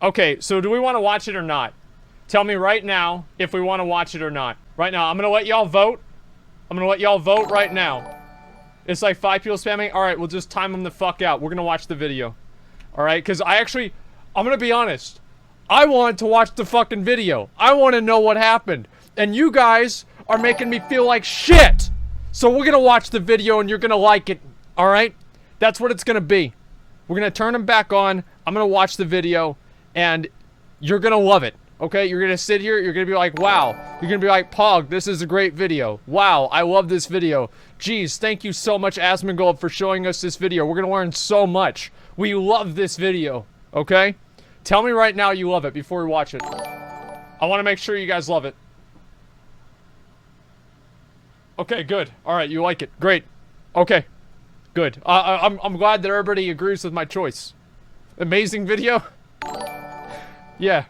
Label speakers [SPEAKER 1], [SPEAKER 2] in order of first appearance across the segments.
[SPEAKER 1] Okay, so do we want to watch it or not? Tell me right now if we want to watch it or not. Right now, I'm gonna let y'all vote. I'm gonna let y'all vote right now. It's like 5 people spamming. Alright, we'll just time them the fuck out. We're gonna watch the video. Alright, because I'm gonna be honest. I want to watch the fucking video. I want to know what happened. And you guys are making me feel like shit. So we're gonna watch the video and you're gonna like it. Alright? That's what it's gonna be. We're gonna turn them back on. I'm gonna watch the video. And you're gonna love it. Okay? You're gonna sit here. You're gonna be like, wow. You're gonna be like, Pog, this is a great video. Wow, I love this video. Jeez, thank you so much, Asmongold, for showing us this video. We're gonna learn so much. We love this video. Okay? Tell me right now you love it before we watch it. I want to make sure you guys love it. Okay, good. Alright, you like it. Great. Okay. Good. I'm glad that everybody agrees with my choice. Amazing video? Yeah.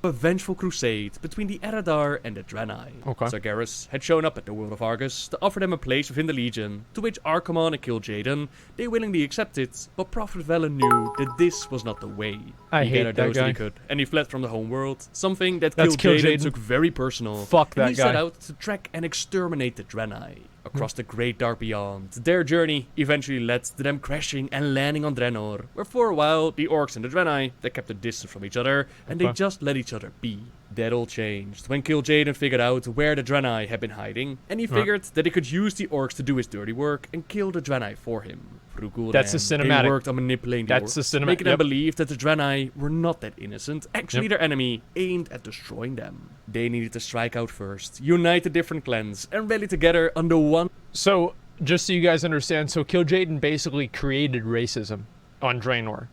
[SPEAKER 2] A vengeful crusade between the Eredar and the Draenei.
[SPEAKER 1] Okay.
[SPEAKER 2] Sargeras had shown up at the world of Argus to offer them a place within the Legion, to which Archimonde and Kil'jaeden, they willingly accepted, but Prophet Velen knew that this was not the way.
[SPEAKER 1] I
[SPEAKER 2] he
[SPEAKER 1] hate
[SPEAKER 2] gathered
[SPEAKER 1] that
[SPEAKER 2] those
[SPEAKER 1] guy.
[SPEAKER 2] he could, and he fled from the homeworld, something that
[SPEAKER 1] That's
[SPEAKER 2] Kil'jaeden
[SPEAKER 1] Kil'jaeden.
[SPEAKER 2] took very personal.
[SPEAKER 1] Fuck that
[SPEAKER 2] and he set
[SPEAKER 1] guy.
[SPEAKER 2] out to track and exterminate the Draenei. Across the great dark beyond, their journey eventually led to them crashing and landing on Draenor, where for a while, the Orcs and the Draenei, they kept a distance from each other, and they just let each other be. That all changed when Kil'jaeden figured out where the Draenei had been hiding, and he figured that he could use the Orcs to do his dirty work and kill the Draenei for him. Through Gul'dan,
[SPEAKER 1] That's the cinematic.
[SPEAKER 2] they worked on manipulating the
[SPEAKER 1] That's the
[SPEAKER 2] Orcs,
[SPEAKER 1] cinematic,
[SPEAKER 2] making them
[SPEAKER 1] yep.
[SPEAKER 2] believe that the Draenei were not that innocent, actually their enemy, aimed at destroying them. They needed to strike out first, unite the different clans, and rally together under one.
[SPEAKER 1] So, just so you guys understand, so Kil'jaeden basically created racism on Draenor.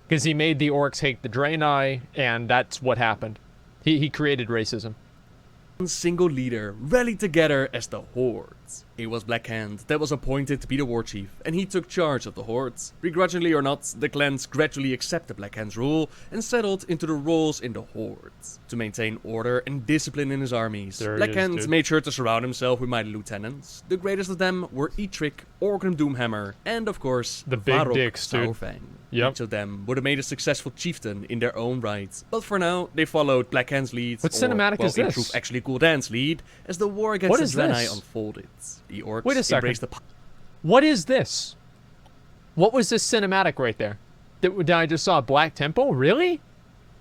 [SPEAKER 1] Because he made the Orcs hate the Draenei, and that's what happened. He created racism.
[SPEAKER 2] Single leader rallied together as the Hordes. It was Black Hand that was appointed to be the war chief, and he took charge of the Hordes. Begrudgingly or not, the clans gradually accepted Black Hand's rule and settled into the roles in the Hordes. To maintain order and discipline in his armies, Black Hand made sure to surround himself with mighty lieutenants. The greatest of them were Eitrigg, Orgrim Doomhammer, and of course,
[SPEAKER 1] The big
[SPEAKER 2] Varok
[SPEAKER 1] dicks, dude.
[SPEAKER 2] Saurfang.
[SPEAKER 1] Yep.
[SPEAKER 2] Each of them would have made a successful chieftain in their own right, but for now, they followed Black Hand's lead,
[SPEAKER 1] What cinematic is
[SPEAKER 2] in
[SPEAKER 1] this?
[SPEAKER 2] truth, actually Gul'dan's lead, as the war against
[SPEAKER 1] What
[SPEAKER 2] the
[SPEAKER 1] is
[SPEAKER 2] Draenei
[SPEAKER 1] this?
[SPEAKER 2] unfolded. The Orcs
[SPEAKER 1] Wait a second.
[SPEAKER 2] embraced the
[SPEAKER 1] What is this? What was this cinematic right there? That I just saw a Black Temple? Really?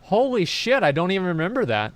[SPEAKER 1] Holy shit, I don't even remember that.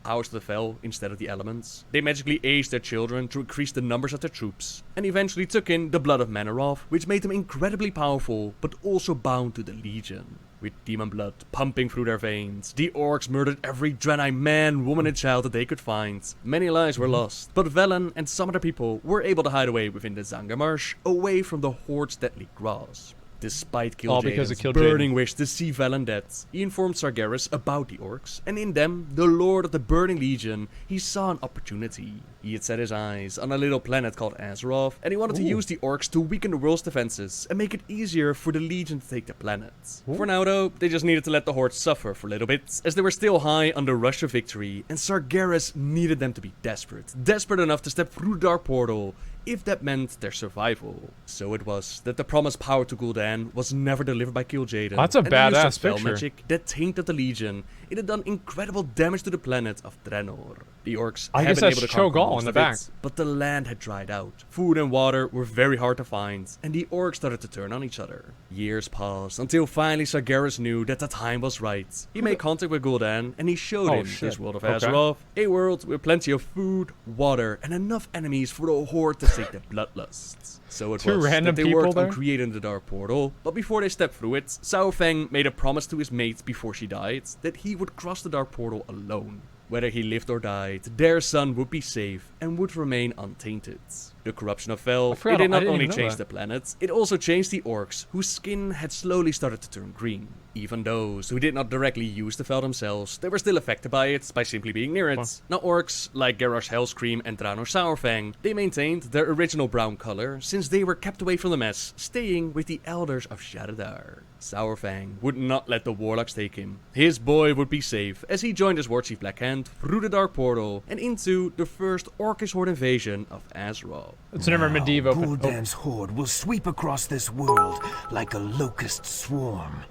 [SPEAKER 2] powers of the Fel instead of the elements. They magically aged their children to increase the numbers of their troops, and eventually took in the blood of Manoroth, which made them incredibly powerful, but also bound to the Legion. With demon blood pumping through their veins, the Orcs murdered every Draenei man, woman and child that they could find. Many lives were lost, but Velen and some other people were able to hide away within the Zangarmarsh, away from the Horde's deadly grasp. Despite
[SPEAKER 1] All because of
[SPEAKER 2] Kil'jaeden's
[SPEAKER 1] Kil'jaeden.
[SPEAKER 2] burning wish to see Velen dead, he informed Sargeras about the Orcs, and in them, the Lord of the Burning Legion, he saw an opportunity. He had set his eyes on a little planet called Azeroth, and he wanted to use the Orcs to weaken the world's defenses and make it easier for the Legion to take the planet. For now though, they just needed to let the Horde suffer for a little bit, as they were still high on the rush of victory, and Sargeras needed them to be desperate enough to step through the Dark Portal, if that meant their survival. So it was that the promised power to Gul'dan was never delivered by Kil'jaeden.
[SPEAKER 1] That's a
[SPEAKER 2] and the use of
[SPEAKER 1] badass
[SPEAKER 2] spell
[SPEAKER 1] picture.
[SPEAKER 2] magic that tainted the Legion. It had done incredible damage to the planet of Draenor. The Orcs
[SPEAKER 1] I
[SPEAKER 2] had
[SPEAKER 1] guess
[SPEAKER 2] been
[SPEAKER 1] that's
[SPEAKER 2] able to conquer
[SPEAKER 1] Cho'Gall
[SPEAKER 2] most
[SPEAKER 1] on the
[SPEAKER 2] of
[SPEAKER 1] back.
[SPEAKER 2] it, but the land had dried out. Food and water were very hard to find, and the Orcs started to turn on each other. Years passed until finally Sargeras knew that the time was right. He made contact with Gul'dan, and he showed him this world of
[SPEAKER 1] Okay.
[SPEAKER 2] Azeroth, a world with plenty of food, water, and enough enemies for the Horde to sate their bloodlusts. So it
[SPEAKER 1] Two
[SPEAKER 2] was
[SPEAKER 1] random
[SPEAKER 2] that they
[SPEAKER 1] people
[SPEAKER 2] worked
[SPEAKER 1] there?
[SPEAKER 2] on creating the Dark Portal, but before they stepped through it, Saurfang made a promise to his mate before she died that he would cross the Dark Portal alone. Whether he lived or died, their son would be safe and would remain untainted. The corruption of Fel, it
[SPEAKER 1] forgot-
[SPEAKER 2] did
[SPEAKER 1] I
[SPEAKER 2] not
[SPEAKER 1] didn't
[SPEAKER 2] only
[SPEAKER 1] even know
[SPEAKER 2] change
[SPEAKER 1] that.
[SPEAKER 2] the planet, it also changed the Orcs, whose skin had slowly started to turn green. Even those who did not directly use the Fel themselves, they were still affected by it by simply being near it. Now Orcs, like Garrosh Hellscream and Draenor Saurfang, they maintained their original brown color, since they were kept away from the mess, staying with the Elders of Shadowdar. Saurfang would not let the Warlocks take him. His boy would be safe, as he joined his Warchief Black Hand through the Dark Portal, and into the first Orcish Horde invasion of Azeroth.
[SPEAKER 1] It's never Medivh open.
[SPEAKER 3] Gul'dan's horde will sweep across this world like a locust swarm.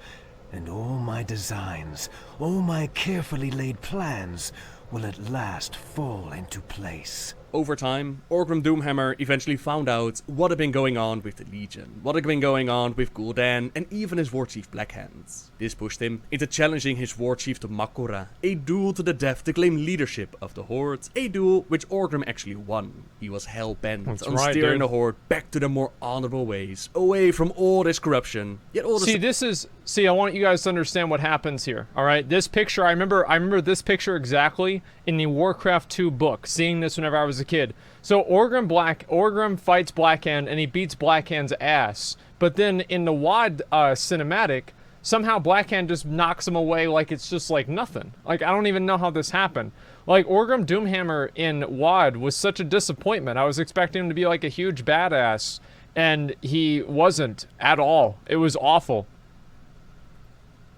[SPEAKER 3] and all my designs, all my carefully laid plans will at last fall into place.
[SPEAKER 2] Over time, Orgrim Doomhammer eventually found out what had been going on with the Legion, what had been going on with Gul'dan, and even his warchief Blackhands. This pushed him into challenging his warchief to Makora, a duel to the death to claim leadership of the Horde, a duel which Orgrim actually won. He was hell-bent on steering the Horde back to the more honorable ways, away from all this corruption, yet all the
[SPEAKER 1] See, I want you guys to understand what happens here, alright? This picture, I remember this picture exactly in the Warcraft 2 book, seeing this whenever I was a kid. So Orgrim fights Blackhand and he beats Blackhand's ass. But then in the WoD cinematic, somehow Blackhand just knocks him away like it's just like nothing. Like, I don't even know how this happened. Like, Orgrim Doomhammer in WoD was such a disappointment. I was expecting him to be like a huge badass, and he wasn't at all. It was awful.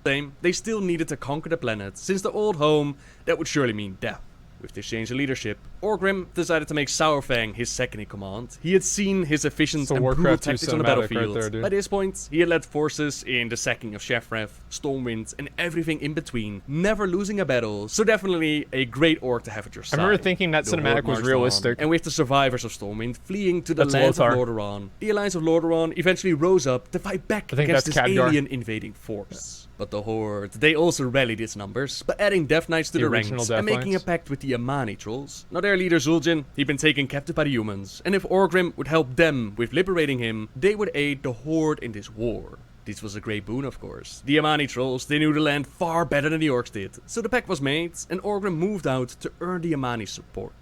[SPEAKER 2] They still needed to conquer the planet, since the old home, that would surely mean death. With this change in leadership, Orgrim decided to make Saurfang his second-in-command. He had seen his efficient and brutal tactics on the battlefield.
[SPEAKER 1] Right there,
[SPEAKER 2] by this point, he had led forces in the sacking of Shefrev, Stormwind, and everything in between, never losing a battle, so definitely a great orc to have at your side.
[SPEAKER 1] I remember thinking that cinematic was realistic.
[SPEAKER 2] And with the survivors of Stormwind fleeing to the lands of Lordaeron, the Alliance of Lordaeron eventually rose up to fight back against this alien invading force. But the Horde, they also rallied its numbers by adding Death Knights to the ranks and making a pact with the Amani trolls. Now their leader Zul'jin, he'd been taken captive by the humans, and if Orgrim would help them with liberating him, they would aid the Horde in this war. This was a great boon, of course. The Amani trolls, they knew the land far better than the orcs did, so the pact was made, and Orgrim moved out to earn the Amani's support.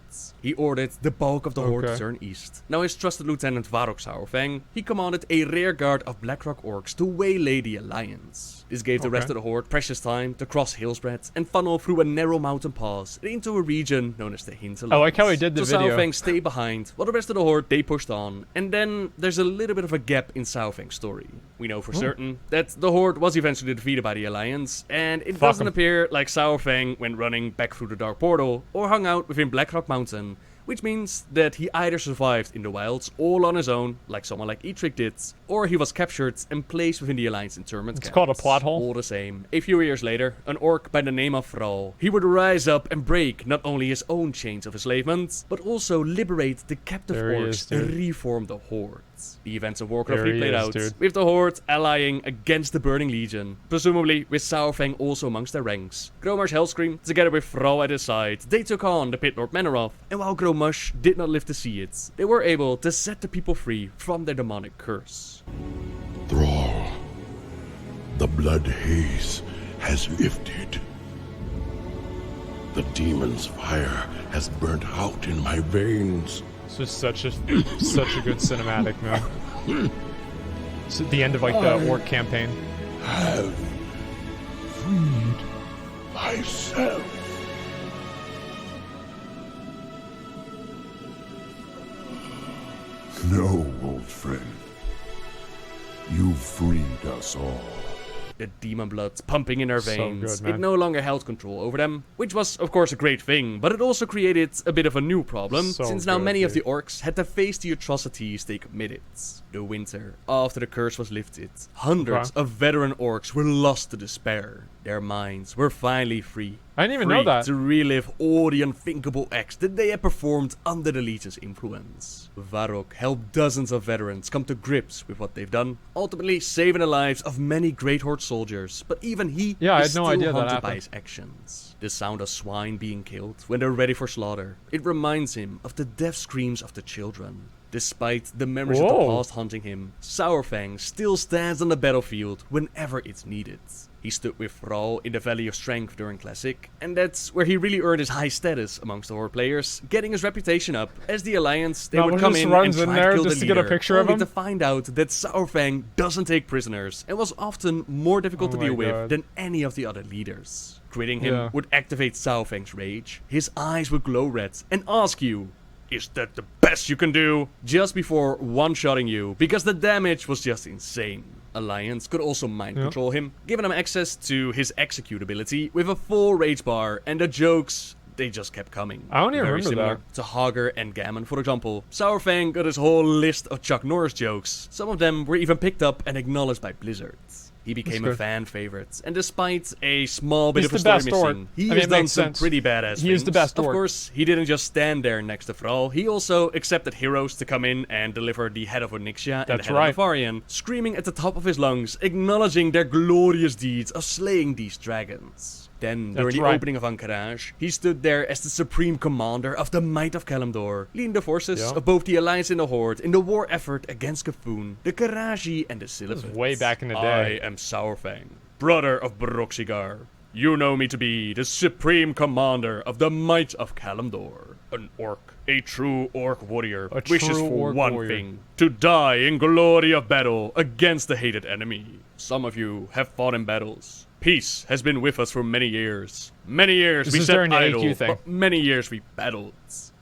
[SPEAKER 2] He ordered the bulk of the Horde to turn east. Now his trusted lieutenant Varok Saurfang, he commanded a rear guard of Blackrock orcs to waylay the Alliance. This gave the rest of the Horde precious time to cross Hillspread and funnel through a narrow mountain pass into a region known as the Hinterlands.
[SPEAKER 1] I like how he did the video.
[SPEAKER 2] Saurfang stayed behind, while the rest of the Horde, they pushed on. And then there's a little bit of a gap in Saurfang's story. We know for certain that the Horde was eventually defeated by the Alliance, and it doesn't appear like Saurfang went running back through the Dark Portal or hung out within Blackrock Mountain, which means that he either survived in the wilds all on his own, like someone like Eitrigg did, or he was captured and placed within the Alliance internment camp.
[SPEAKER 1] It's called a plot hole.
[SPEAKER 2] All the same, a few years later, an orc by the name of Thrall, he would rise up and break not only his own chains of enslavement, but also liberate the captive orcs and reform the Horde. The events of Warcraft 3 played out, with the Horde allying against the Burning Legion, presumably with Saurfang also amongst their ranks. Gromar's Hellscream, together with Thrall at his side, they took on the Pit Lord Manoroth, and while Gromush did not live to see it, they were able to set the people free from their demonic curse.
[SPEAKER 4] Thrall, the blood haze has lifted. The demon's fire has burnt out in my veins.
[SPEAKER 1] It's just such a good cinematic, man. It's at the end of like the orc campaign.
[SPEAKER 4] Have freed myself. No, old friend. You freed us all.
[SPEAKER 2] The demon blood pumping in their veins.
[SPEAKER 1] Good, man.
[SPEAKER 2] It no longer held control over them, which was of course a great thing, but it also created a bit of a new problem, since now many of the orcs had to face the atrocities they committed. The winter, after the curse was lifted, hundreds of veteran orcs were lost to despair. Their minds were finally free.
[SPEAKER 1] I didn't even know that.
[SPEAKER 2] To relive all the unthinkable acts that they had performed under the Legion's influence. Varok helped dozens of veterans come to grips with what they've done, ultimately saving the lives of many Great Horde soldiers, but even he is still haunted by his actions. The sound of swine being killed when they're ready for slaughter, it reminds him of the death screams of the children. Despite the memories of the past haunting him, Saurfang still stands on the battlefield whenever it's needed. He stood with Thrall in the Valley of Strength during Classic, and that's where he really earned his high status amongst the Horde players, getting his reputation up as the Alliance. They would come in and try to kill the leader,
[SPEAKER 1] get a picture of him,
[SPEAKER 2] to find out that Saurfang doesn't take prisoners and was often more difficult to deal with than any of the other leaders. Critting him would activate Saurfang's rage. His eyes would glow red and ask you, "Is that the best you can do?" Just before one-shotting you, because the damage was just insane. Alliance could also mind control him, giving him access to his execute ability with a full rage bar, and the jokes, they just kept coming.
[SPEAKER 1] I don't even remember
[SPEAKER 2] similar
[SPEAKER 1] that.
[SPEAKER 2] to Hager and Gammon, for example. Saurfang got his whole list of Chuck Norris jokes. Some of them were even picked up and acknowledged by Blizzard. He became a
[SPEAKER 1] good.
[SPEAKER 2] fan favorite, and despite a small bit
[SPEAKER 1] He's
[SPEAKER 2] of a
[SPEAKER 1] the
[SPEAKER 2] story
[SPEAKER 1] best orc.
[SPEAKER 2] missing,
[SPEAKER 1] I
[SPEAKER 2] he
[SPEAKER 1] mean,
[SPEAKER 2] has
[SPEAKER 1] it
[SPEAKER 2] done
[SPEAKER 1] makes
[SPEAKER 2] some
[SPEAKER 1] sense.
[SPEAKER 2] pretty badass
[SPEAKER 1] He is
[SPEAKER 2] things.
[SPEAKER 1] the best
[SPEAKER 2] Of
[SPEAKER 1] orc.
[SPEAKER 2] course, he didn't just stand there next to Thrall, he also accepted heroes to come in and deliver the head of Onyxia and
[SPEAKER 1] That's
[SPEAKER 2] the head
[SPEAKER 1] right.
[SPEAKER 2] of Nefarian, screaming at the top of his lungs, acknowledging their glorious deeds of slaying these dragons. Then, during
[SPEAKER 1] That's
[SPEAKER 2] the
[SPEAKER 1] right.
[SPEAKER 2] opening of Anchorage, he stood there as the supreme commander of the might of Kalimdor, leading the forces
[SPEAKER 1] Yeah.
[SPEAKER 2] of both the Alliance and the Horde in the war effort against Kafun, the Karaji, and the Siliphids.
[SPEAKER 1] way back in the
[SPEAKER 2] I
[SPEAKER 1] day.
[SPEAKER 2] am Saurfang, brother of Baroxigar. You know me to be the supreme commander of the might of Kalimdor. An orc, a true orc warrior,
[SPEAKER 1] A
[SPEAKER 2] wishes
[SPEAKER 1] true
[SPEAKER 2] for
[SPEAKER 1] orc
[SPEAKER 2] one
[SPEAKER 1] warrior.
[SPEAKER 2] thing, to die in glory of battle against the hated enemy. Some of you have fought in battles. Peace has been with us for many years. Many years
[SPEAKER 1] This
[SPEAKER 2] we
[SPEAKER 1] is
[SPEAKER 2] sat
[SPEAKER 1] during the
[SPEAKER 2] idle,
[SPEAKER 1] AQ thing.
[SPEAKER 2] but many years we battled.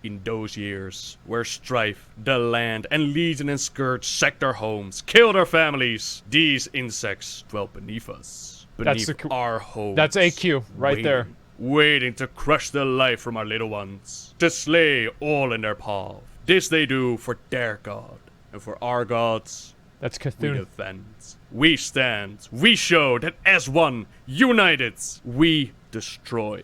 [SPEAKER 2] In those years, where strife, the land, and Legion and Scourge sacked our homes, killed our families, these insects dwelt beneath us,
[SPEAKER 1] That's
[SPEAKER 2] beneath
[SPEAKER 1] the
[SPEAKER 2] our homes.
[SPEAKER 1] That's AQ right there.
[SPEAKER 2] Waiting to crush the life from our little ones, to slay all in their path. This they do for their god, and for our gods,
[SPEAKER 1] That's
[SPEAKER 2] we
[SPEAKER 1] Cthulhu.
[SPEAKER 2] defend. We stand. We show that as one, united, we destroy.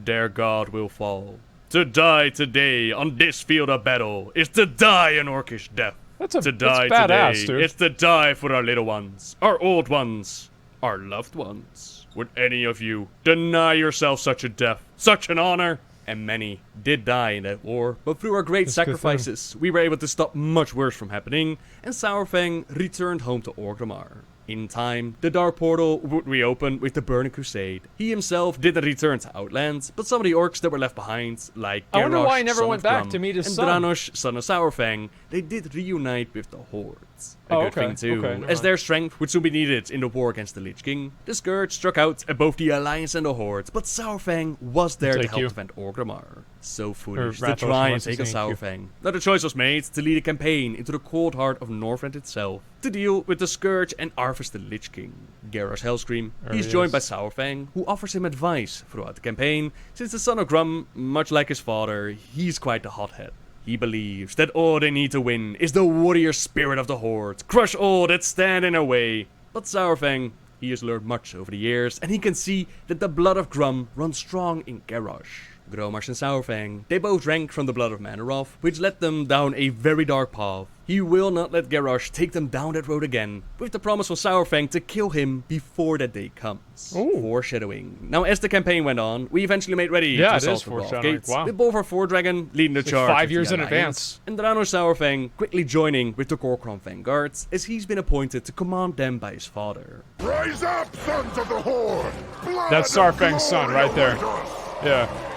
[SPEAKER 2] Their god will fall. To die today on this field of battle is to die an orcish death.
[SPEAKER 1] That's
[SPEAKER 2] to die
[SPEAKER 1] badass,
[SPEAKER 2] today
[SPEAKER 1] dude.
[SPEAKER 2] is to die for our little ones, our old ones, our loved ones. Would any of you deny yourself such a death, such an honor? And many did die in that war, but through our great
[SPEAKER 1] That's a good thing.
[SPEAKER 2] sacrifices, we were able to stop much worse from happening, and Saurfang returned home to Orgrimmar. In time, the Dark Portal would reopen with the Burning Crusade. He himself didn't return to Outland, but some of the orcs that were left behind, like
[SPEAKER 1] I wonder
[SPEAKER 2] Garrosh,
[SPEAKER 1] why he never
[SPEAKER 2] son
[SPEAKER 1] went
[SPEAKER 2] of
[SPEAKER 1] back
[SPEAKER 2] Grum,
[SPEAKER 1] to meet his
[SPEAKER 2] and
[SPEAKER 1] son.
[SPEAKER 2] Dranosh, son of Saurfang, they did reunite with the Hordes. A
[SPEAKER 1] Oh,
[SPEAKER 2] good
[SPEAKER 1] okay,
[SPEAKER 2] thing too,
[SPEAKER 1] okay, never
[SPEAKER 2] as
[SPEAKER 1] mind.
[SPEAKER 2] their strength would soon be needed in the war against the Lich King. The Scourge struck out at both the Alliance and the Horde, but Saurfang was there to
[SPEAKER 1] Thank
[SPEAKER 2] help
[SPEAKER 1] you.
[SPEAKER 2] defend Orgrimmar. So foolish to
[SPEAKER 1] Rathalos
[SPEAKER 2] try and
[SPEAKER 1] wants to
[SPEAKER 2] take on
[SPEAKER 1] thank you.
[SPEAKER 2] Saurfang. Now the choice was made to lead a campaign into the cold heart of Northrend itself, to deal with the Scourge and Arthas the Lich King. Garrosh Hellscream,
[SPEAKER 1] There
[SPEAKER 2] he's
[SPEAKER 1] he
[SPEAKER 2] joined
[SPEAKER 1] is.
[SPEAKER 2] by Saurfang, who offers him advice throughout the campaign, since the son of Grum, much like his father, he's quite a hothead. He believes that all they need to win is the warrior spirit of the Horde, crush all that stand in their way. But Saurfang, he has learned much over the years, and he can see that the blood of Grum runs strong in Garrosh. Gromarsh and Saurfang, they both drank from the blood of Manaroth, which led them down a very dark path. He will not let Garrosh take them down that road again, with the promise from Saurfang to kill him before that day comes.
[SPEAKER 1] Ooh.
[SPEAKER 2] Foreshadowing. Now, as the campaign went on, we eventually made ready
[SPEAKER 1] Yeah,
[SPEAKER 2] to
[SPEAKER 1] it is
[SPEAKER 2] assault the Wall of
[SPEAKER 1] foreshadowing.
[SPEAKER 2] Gates,
[SPEAKER 1] Wow.
[SPEAKER 2] with both our Four-Dragon leading the
[SPEAKER 1] like
[SPEAKER 2] charge.
[SPEAKER 1] 5
[SPEAKER 2] with
[SPEAKER 1] years
[SPEAKER 2] the
[SPEAKER 1] in
[SPEAKER 2] Alliance,
[SPEAKER 1] advance.
[SPEAKER 2] and Drano Saurfang quickly joining with the Gorkron Vanguards, as he's been appointed to command them by his father.
[SPEAKER 4] Rise up, sons of the Horde! Blood
[SPEAKER 1] That's
[SPEAKER 4] and
[SPEAKER 1] Saurfang's son
[SPEAKER 4] glory
[SPEAKER 1] right there.
[SPEAKER 4] await us.
[SPEAKER 1] Yeah.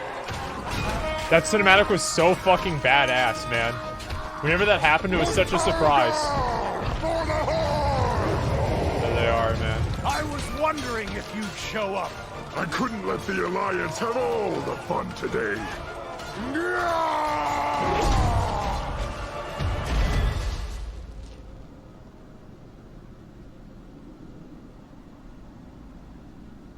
[SPEAKER 1] That cinematic was so fucking badass, man. Whenever that happened, it was such a surprise.
[SPEAKER 4] For the Horde!
[SPEAKER 1] There they are, man.
[SPEAKER 3] I was wondering if you'd show up.
[SPEAKER 4] I couldn't let the Alliance have all the fun today.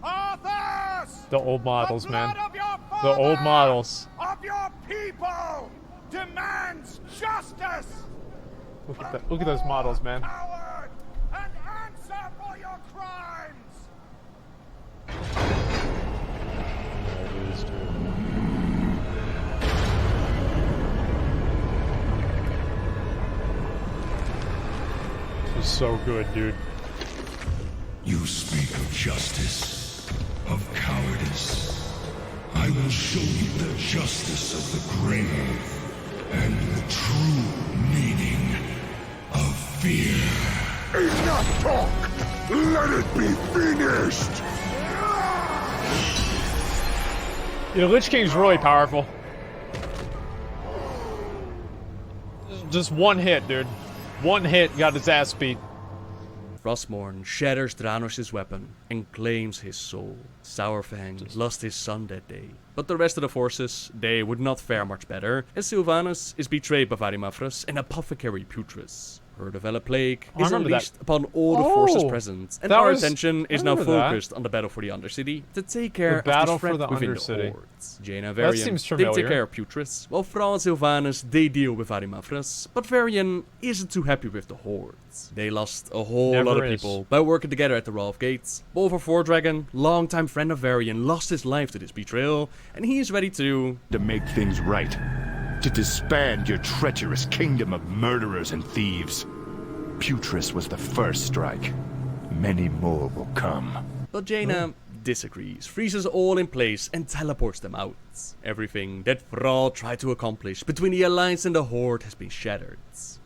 [SPEAKER 3] Arthas!
[SPEAKER 1] The old models,
[SPEAKER 3] The
[SPEAKER 1] man.
[SPEAKER 3] blood of your
[SPEAKER 1] The old
[SPEAKER 3] father,
[SPEAKER 1] models.
[SPEAKER 3] Of your people demands justice.
[SPEAKER 1] Look at those models, man.
[SPEAKER 3] Coward, and answer for your crimes.
[SPEAKER 1] This is so good, dude.
[SPEAKER 4] You speak of justice, of cowardice. I will show you the justice of the grave and the true meaning of fear. Enough talk! Let it be finished!
[SPEAKER 1] Yeah, Lich King's really powerful. Just one hit, dude. One hit got his ass beat.
[SPEAKER 2] Frostmourne shatters Dranosh's weapon and claims his soul. Saurfang lost his son that day. But the rest of the forces, they would not fare much better, as Sylvanus is betrayed by Varimafrus and Apothecary Putris, Her developed plague
[SPEAKER 1] I
[SPEAKER 2] is
[SPEAKER 1] remember that.
[SPEAKER 2] unleashed upon all the forces
[SPEAKER 1] Oh,
[SPEAKER 2] present, and
[SPEAKER 1] that
[SPEAKER 2] our
[SPEAKER 1] was-
[SPEAKER 2] attention
[SPEAKER 1] I
[SPEAKER 2] is now
[SPEAKER 1] remember that.
[SPEAKER 2] focused on the battle for the Undercity to take care
[SPEAKER 1] battle
[SPEAKER 2] of
[SPEAKER 1] for
[SPEAKER 2] the threat
[SPEAKER 1] the
[SPEAKER 2] within
[SPEAKER 1] Undercity.
[SPEAKER 2] the hordes. Jaina and
[SPEAKER 1] That
[SPEAKER 2] Varian,
[SPEAKER 1] seems
[SPEAKER 2] they take
[SPEAKER 1] familiar.
[SPEAKER 2] care of Putris, while Fra and Sylvanus, they deal with Arimafras, but Varian isn't too happy with the hordes. They lost a whole lot
[SPEAKER 1] Never
[SPEAKER 2] of
[SPEAKER 1] is.
[SPEAKER 2] people by working together at the Rolf Gates. Bolvar Fordragon, longtime friend of Varian, lost his life to this betrayal, and he is ready to
[SPEAKER 5] make things right. To disband your treacherous kingdom of murderers and thieves. Putris was the first strike. Many more will come.
[SPEAKER 2] But Jaina disagrees, freezes all in place, and teleports them out. Everything that Thrall tried to accomplish between the Alliance and the Horde has been shattered.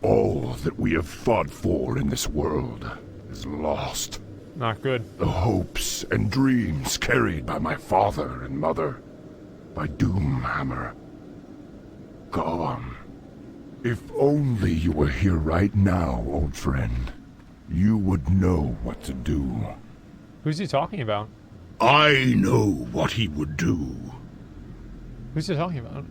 [SPEAKER 4] All that we have fought for in this world is lost.
[SPEAKER 1] Not good.
[SPEAKER 4] The hopes and dreams carried by my father and mother, by Doomhammer, gone. If only you were here right now, old friend, you would know what to do.
[SPEAKER 1] Who's he talking about?
[SPEAKER 4] I know what he would do.
[SPEAKER 1] Who's he talking about?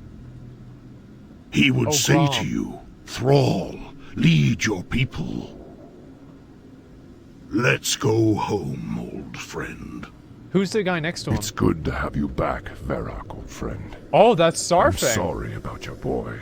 [SPEAKER 4] He would
[SPEAKER 1] Oh,
[SPEAKER 4] say
[SPEAKER 1] Grom.
[SPEAKER 4] to you, Thrall, lead your people. Let's go home, old friend.
[SPEAKER 1] Who's the guy next to him?
[SPEAKER 4] It's good to have you back, Varok, old friend.
[SPEAKER 1] Oh, that's
[SPEAKER 4] I'm
[SPEAKER 1] Saurfang.
[SPEAKER 4] sorry about your boy.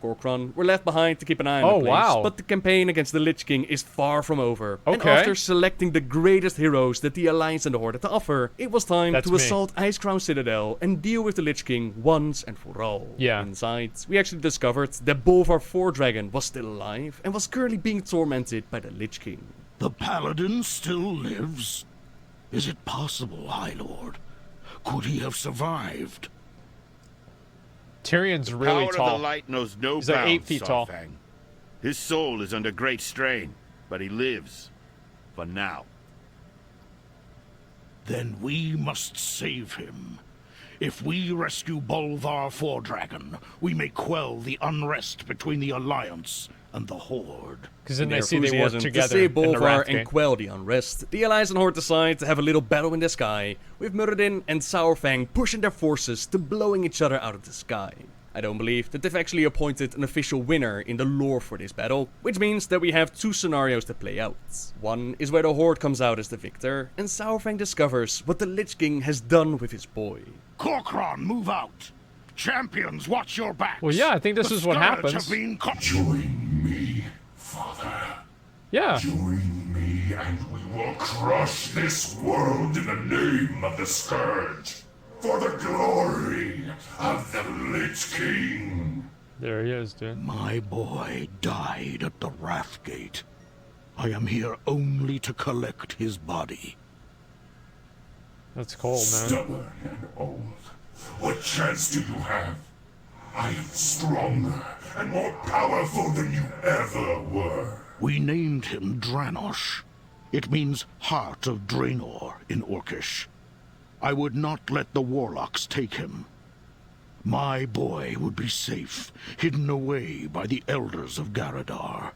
[SPEAKER 2] Gorkron were left behind to keep an eye on
[SPEAKER 1] Oh,
[SPEAKER 2] the place,
[SPEAKER 1] wow.
[SPEAKER 2] but the campaign against the Lich King is far from over. And
[SPEAKER 1] Okay.
[SPEAKER 2] after selecting the greatest heroes that the Alliance and the Horde had to offer, it was time
[SPEAKER 1] That's
[SPEAKER 2] to
[SPEAKER 1] me.
[SPEAKER 2] assault Icecrown Citadel and deal with the Lich King once and for all.
[SPEAKER 1] Yeah.
[SPEAKER 2] Inside, we actually discovered that Bolvar Fordragon was still alive and was currently being tormented by the Lich King.
[SPEAKER 6] The Paladin still lives? Is it possible, High Lord? Could he have survived?
[SPEAKER 1] Tyrion's really
[SPEAKER 5] Power
[SPEAKER 1] tall.
[SPEAKER 5] of the light knows no
[SPEAKER 1] He's like
[SPEAKER 5] bounds,
[SPEAKER 1] 8 feet tall.
[SPEAKER 5] Saurfang. His soul is under great strain, but he lives. For now.
[SPEAKER 6] Then we must save him. If we rescue Bolvar Fordragon, we may quell the unrest between the Alliance and the Horde.
[SPEAKER 1] Because then
[SPEAKER 2] In
[SPEAKER 1] they
[SPEAKER 2] their
[SPEAKER 1] see they work
[SPEAKER 2] enthusiasm
[SPEAKER 1] together
[SPEAKER 2] to save
[SPEAKER 1] in the
[SPEAKER 2] Bolvar and
[SPEAKER 1] Wrathgate.
[SPEAKER 2] quell the unrest, the Alliance and Horde decide to have a little battle in the sky, with Muradin and Saurfang pushing their forces to blowing each other out of the sky. I don't believe that they've actually appointed an official winner in the lore for this battle, which means that we have two scenarios to play out. One is where the Horde comes out as the victor, and Saurfang discovers what the Lich King has done with his boy.
[SPEAKER 6] Corcoran, move out! Champions, watch your backs!
[SPEAKER 1] Well, yeah, I think this
[SPEAKER 6] The
[SPEAKER 1] is what
[SPEAKER 6] Scourge
[SPEAKER 1] happens.
[SPEAKER 6] Have been
[SPEAKER 4] Join me, Father.
[SPEAKER 1] Yeah.
[SPEAKER 4] Join me and we will crush this world in the name of the Scourge. For the glory of the Lich King.
[SPEAKER 1] There he is, dude.
[SPEAKER 6] My boy died at the Wrathgate. I am here only to collect his body.
[SPEAKER 1] That's cold, man.
[SPEAKER 4] Stubborn and old. What chance do you have? I am stronger and more powerful than you ever were.
[SPEAKER 6] We named him Dranosh. It means Heart of Draenor in Orcish. I would not let the warlocks take him. My boy would be safe, hidden away by the elders of Garadar.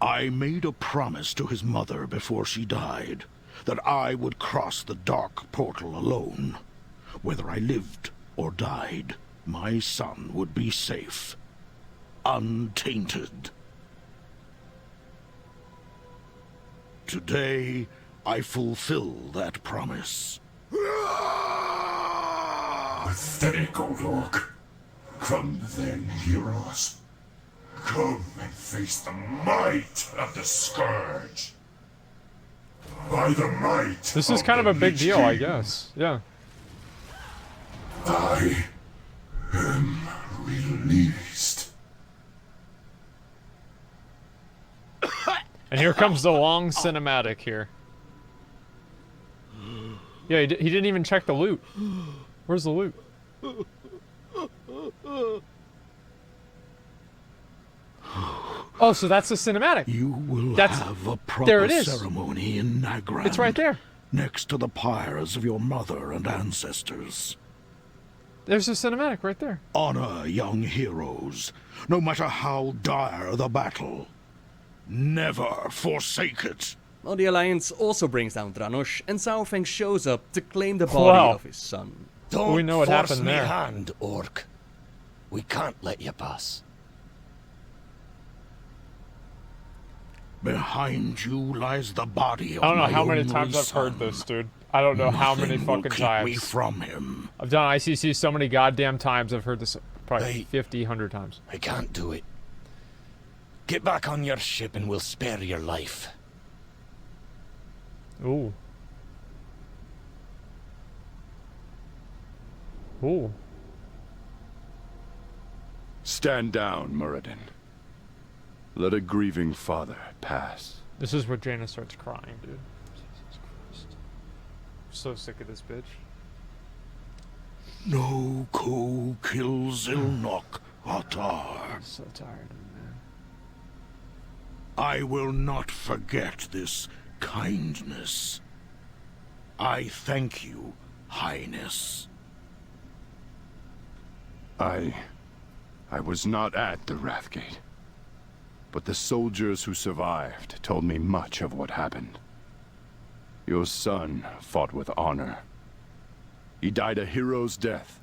[SPEAKER 6] I made a promise to his mother before she died, that I would cross the dark portal alone. Whether I lived or died, my son would be safe, untainted. Today, I fulfill that promise.
[SPEAKER 4] Pathetic, old orc. Come then, heroes. Come and face the might of the Scourge. By the might
[SPEAKER 1] This is kind of
[SPEAKER 4] the
[SPEAKER 1] a big
[SPEAKER 4] Lich
[SPEAKER 1] deal, I
[SPEAKER 4] King,
[SPEAKER 1] guess. Yeah.
[SPEAKER 4] I am released.
[SPEAKER 1] And here comes the long cinematic here. Yeah, he didn't even check the loot. Where's the loot? Oh, so that's the cinematic.
[SPEAKER 6] You will
[SPEAKER 1] That's-
[SPEAKER 6] have a
[SPEAKER 1] there
[SPEAKER 6] proper
[SPEAKER 1] it is.
[SPEAKER 6] ceremony in Nagrand.
[SPEAKER 1] It's right there.
[SPEAKER 6] Next to the pyres of your mother and ancestors.
[SPEAKER 1] There's the cinematic right there.
[SPEAKER 6] Honor young heroes, no matter how dire the battle. Never forsake it.
[SPEAKER 2] Well, the Alliance also brings down Dranosh, and Saurfang shows up to claim the body
[SPEAKER 1] Wow.
[SPEAKER 2] of his son.
[SPEAKER 7] Don't
[SPEAKER 1] We know what
[SPEAKER 7] force
[SPEAKER 1] happened
[SPEAKER 7] me
[SPEAKER 1] there.
[SPEAKER 7] hand, orc. We can't let you pass.
[SPEAKER 6] Behind you lies the body of
[SPEAKER 1] I don't know
[SPEAKER 6] my
[SPEAKER 1] how many
[SPEAKER 6] only
[SPEAKER 1] times I've
[SPEAKER 6] son.
[SPEAKER 1] heard this, dude. I don't know how many
[SPEAKER 6] Nothing will
[SPEAKER 1] fucking
[SPEAKER 6] keep me
[SPEAKER 1] times.
[SPEAKER 6] from him.
[SPEAKER 1] I've done ICC so many goddamn times. I've heard this probably
[SPEAKER 7] Hey.
[SPEAKER 1] 50, 100 times.
[SPEAKER 7] I can't do it. Get back on your ship and we'll spare your life.
[SPEAKER 1] Ooh. Ooh.
[SPEAKER 5] Stand down, Muradin. Let a grieving father pass.
[SPEAKER 1] This is where Jaina starts crying, dude. Jesus Christ. I'm so sick of this bitch.
[SPEAKER 6] No ko kills Ilnok Atar.
[SPEAKER 1] I'm so tired of it, man.
[SPEAKER 6] I will not forget this kindness. I thank you, Highness.
[SPEAKER 5] I was not at the Wrathgate, but the soldiers who survived told me much of what happened. Your son fought with honor. He died a hero's death.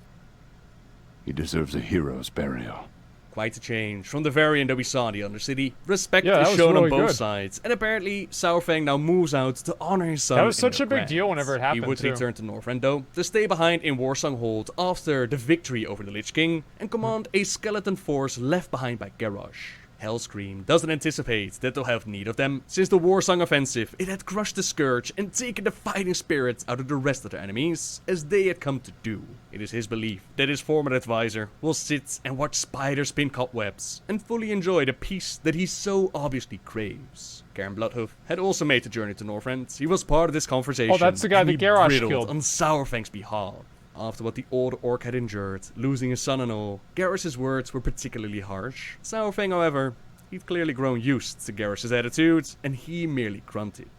[SPEAKER 5] He deserves a hero's burial.
[SPEAKER 2] Quite a change from the variant that we saw in the Undercity. Respect
[SPEAKER 1] Yeah, that
[SPEAKER 2] is
[SPEAKER 1] was
[SPEAKER 2] shown
[SPEAKER 1] really
[SPEAKER 2] on both
[SPEAKER 1] good.
[SPEAKER 2] sides, and apparently Saurfang now moves out to honor his son.
[SPEAKER 1] That was
[SPEAKER 2] in
[SPEAKER 1] such
[SPEAKER 2] the
[SPEAKER 1] a big
[SPEAKER 2] grant.
[SPEAKER 1] deal whenever it happened,
[SPEAKER 2] He would
[SPEAKER 1] too.
[SPEAKER 2] return to Northrend though, to stay behind in Warsonghold after the victory over the Lich King, and command a skeleton force left behind by Garrosh. Hellscream doesn't anticipate that they'll have need of them, since the Warsong offensive, it had crushed the Scourge and taken the fighting spirits out of the rest of their enemies, as they had come to do. It is his belief that his former advisor will sit and watch spiders spin cobwebs, and fully enjoy the peace that he so obviously craves. Cairn Bloodhoof had also made the journey to Northrend. He was part of this conversation.
[SPEAKER 1] Oh, that's the guy
[SPEAKER 2] and
[SPEAKER 1] that
[SPEAKER 2] he
[SPEAKER 1] Garrosh
[SPEAKER 2] brittled
[SPEAKER 1] killed.
[SPEAKER 2] on Saurfang's behalf. After what the old orc had endured, losing his son and all, Garrosh's words were particularly harsh. Saurfang, however, he'd clearly grown used to Garrosh's attitude, and he merely grunted.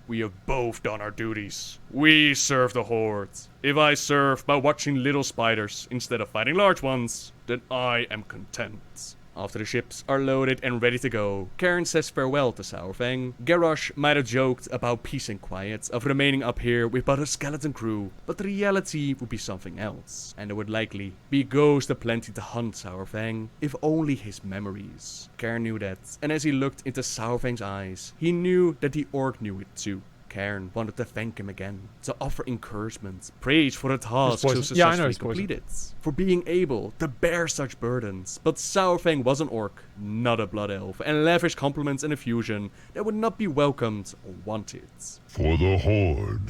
[SPEAKER 2] We have both done our duties. We serve the Horde. If I serve by watching little spiders instead of fighting large ones, then I am content. After the ships are loaded and ready to go, Cairn says farewell to Saurfang. Garrosh might have joked about peace and quiet of remaining up here with but a skeleton crew, but the reality would be something else, and there would likely be ghosts aplenty to hunt Saurfang, if only his memories. Cairn knew that, and as he looked into Saurfang's eyes, he knew that the orc knew it too. Cairn wanted to thank him again, to offer encouragement, praise for the task so
[SPEAKER 1] poison. Yeah, I know
[SPEAKER 2] successfully
[SPEAKER 1] he's poison.
[SPEAKER 2] completed, for being able to bear such burdens. But Saurfang was an orc, not a blood elf, and lavished compliments and effusion that would not be welcomed or wanted.
[SPEAKER 4] For the Horde.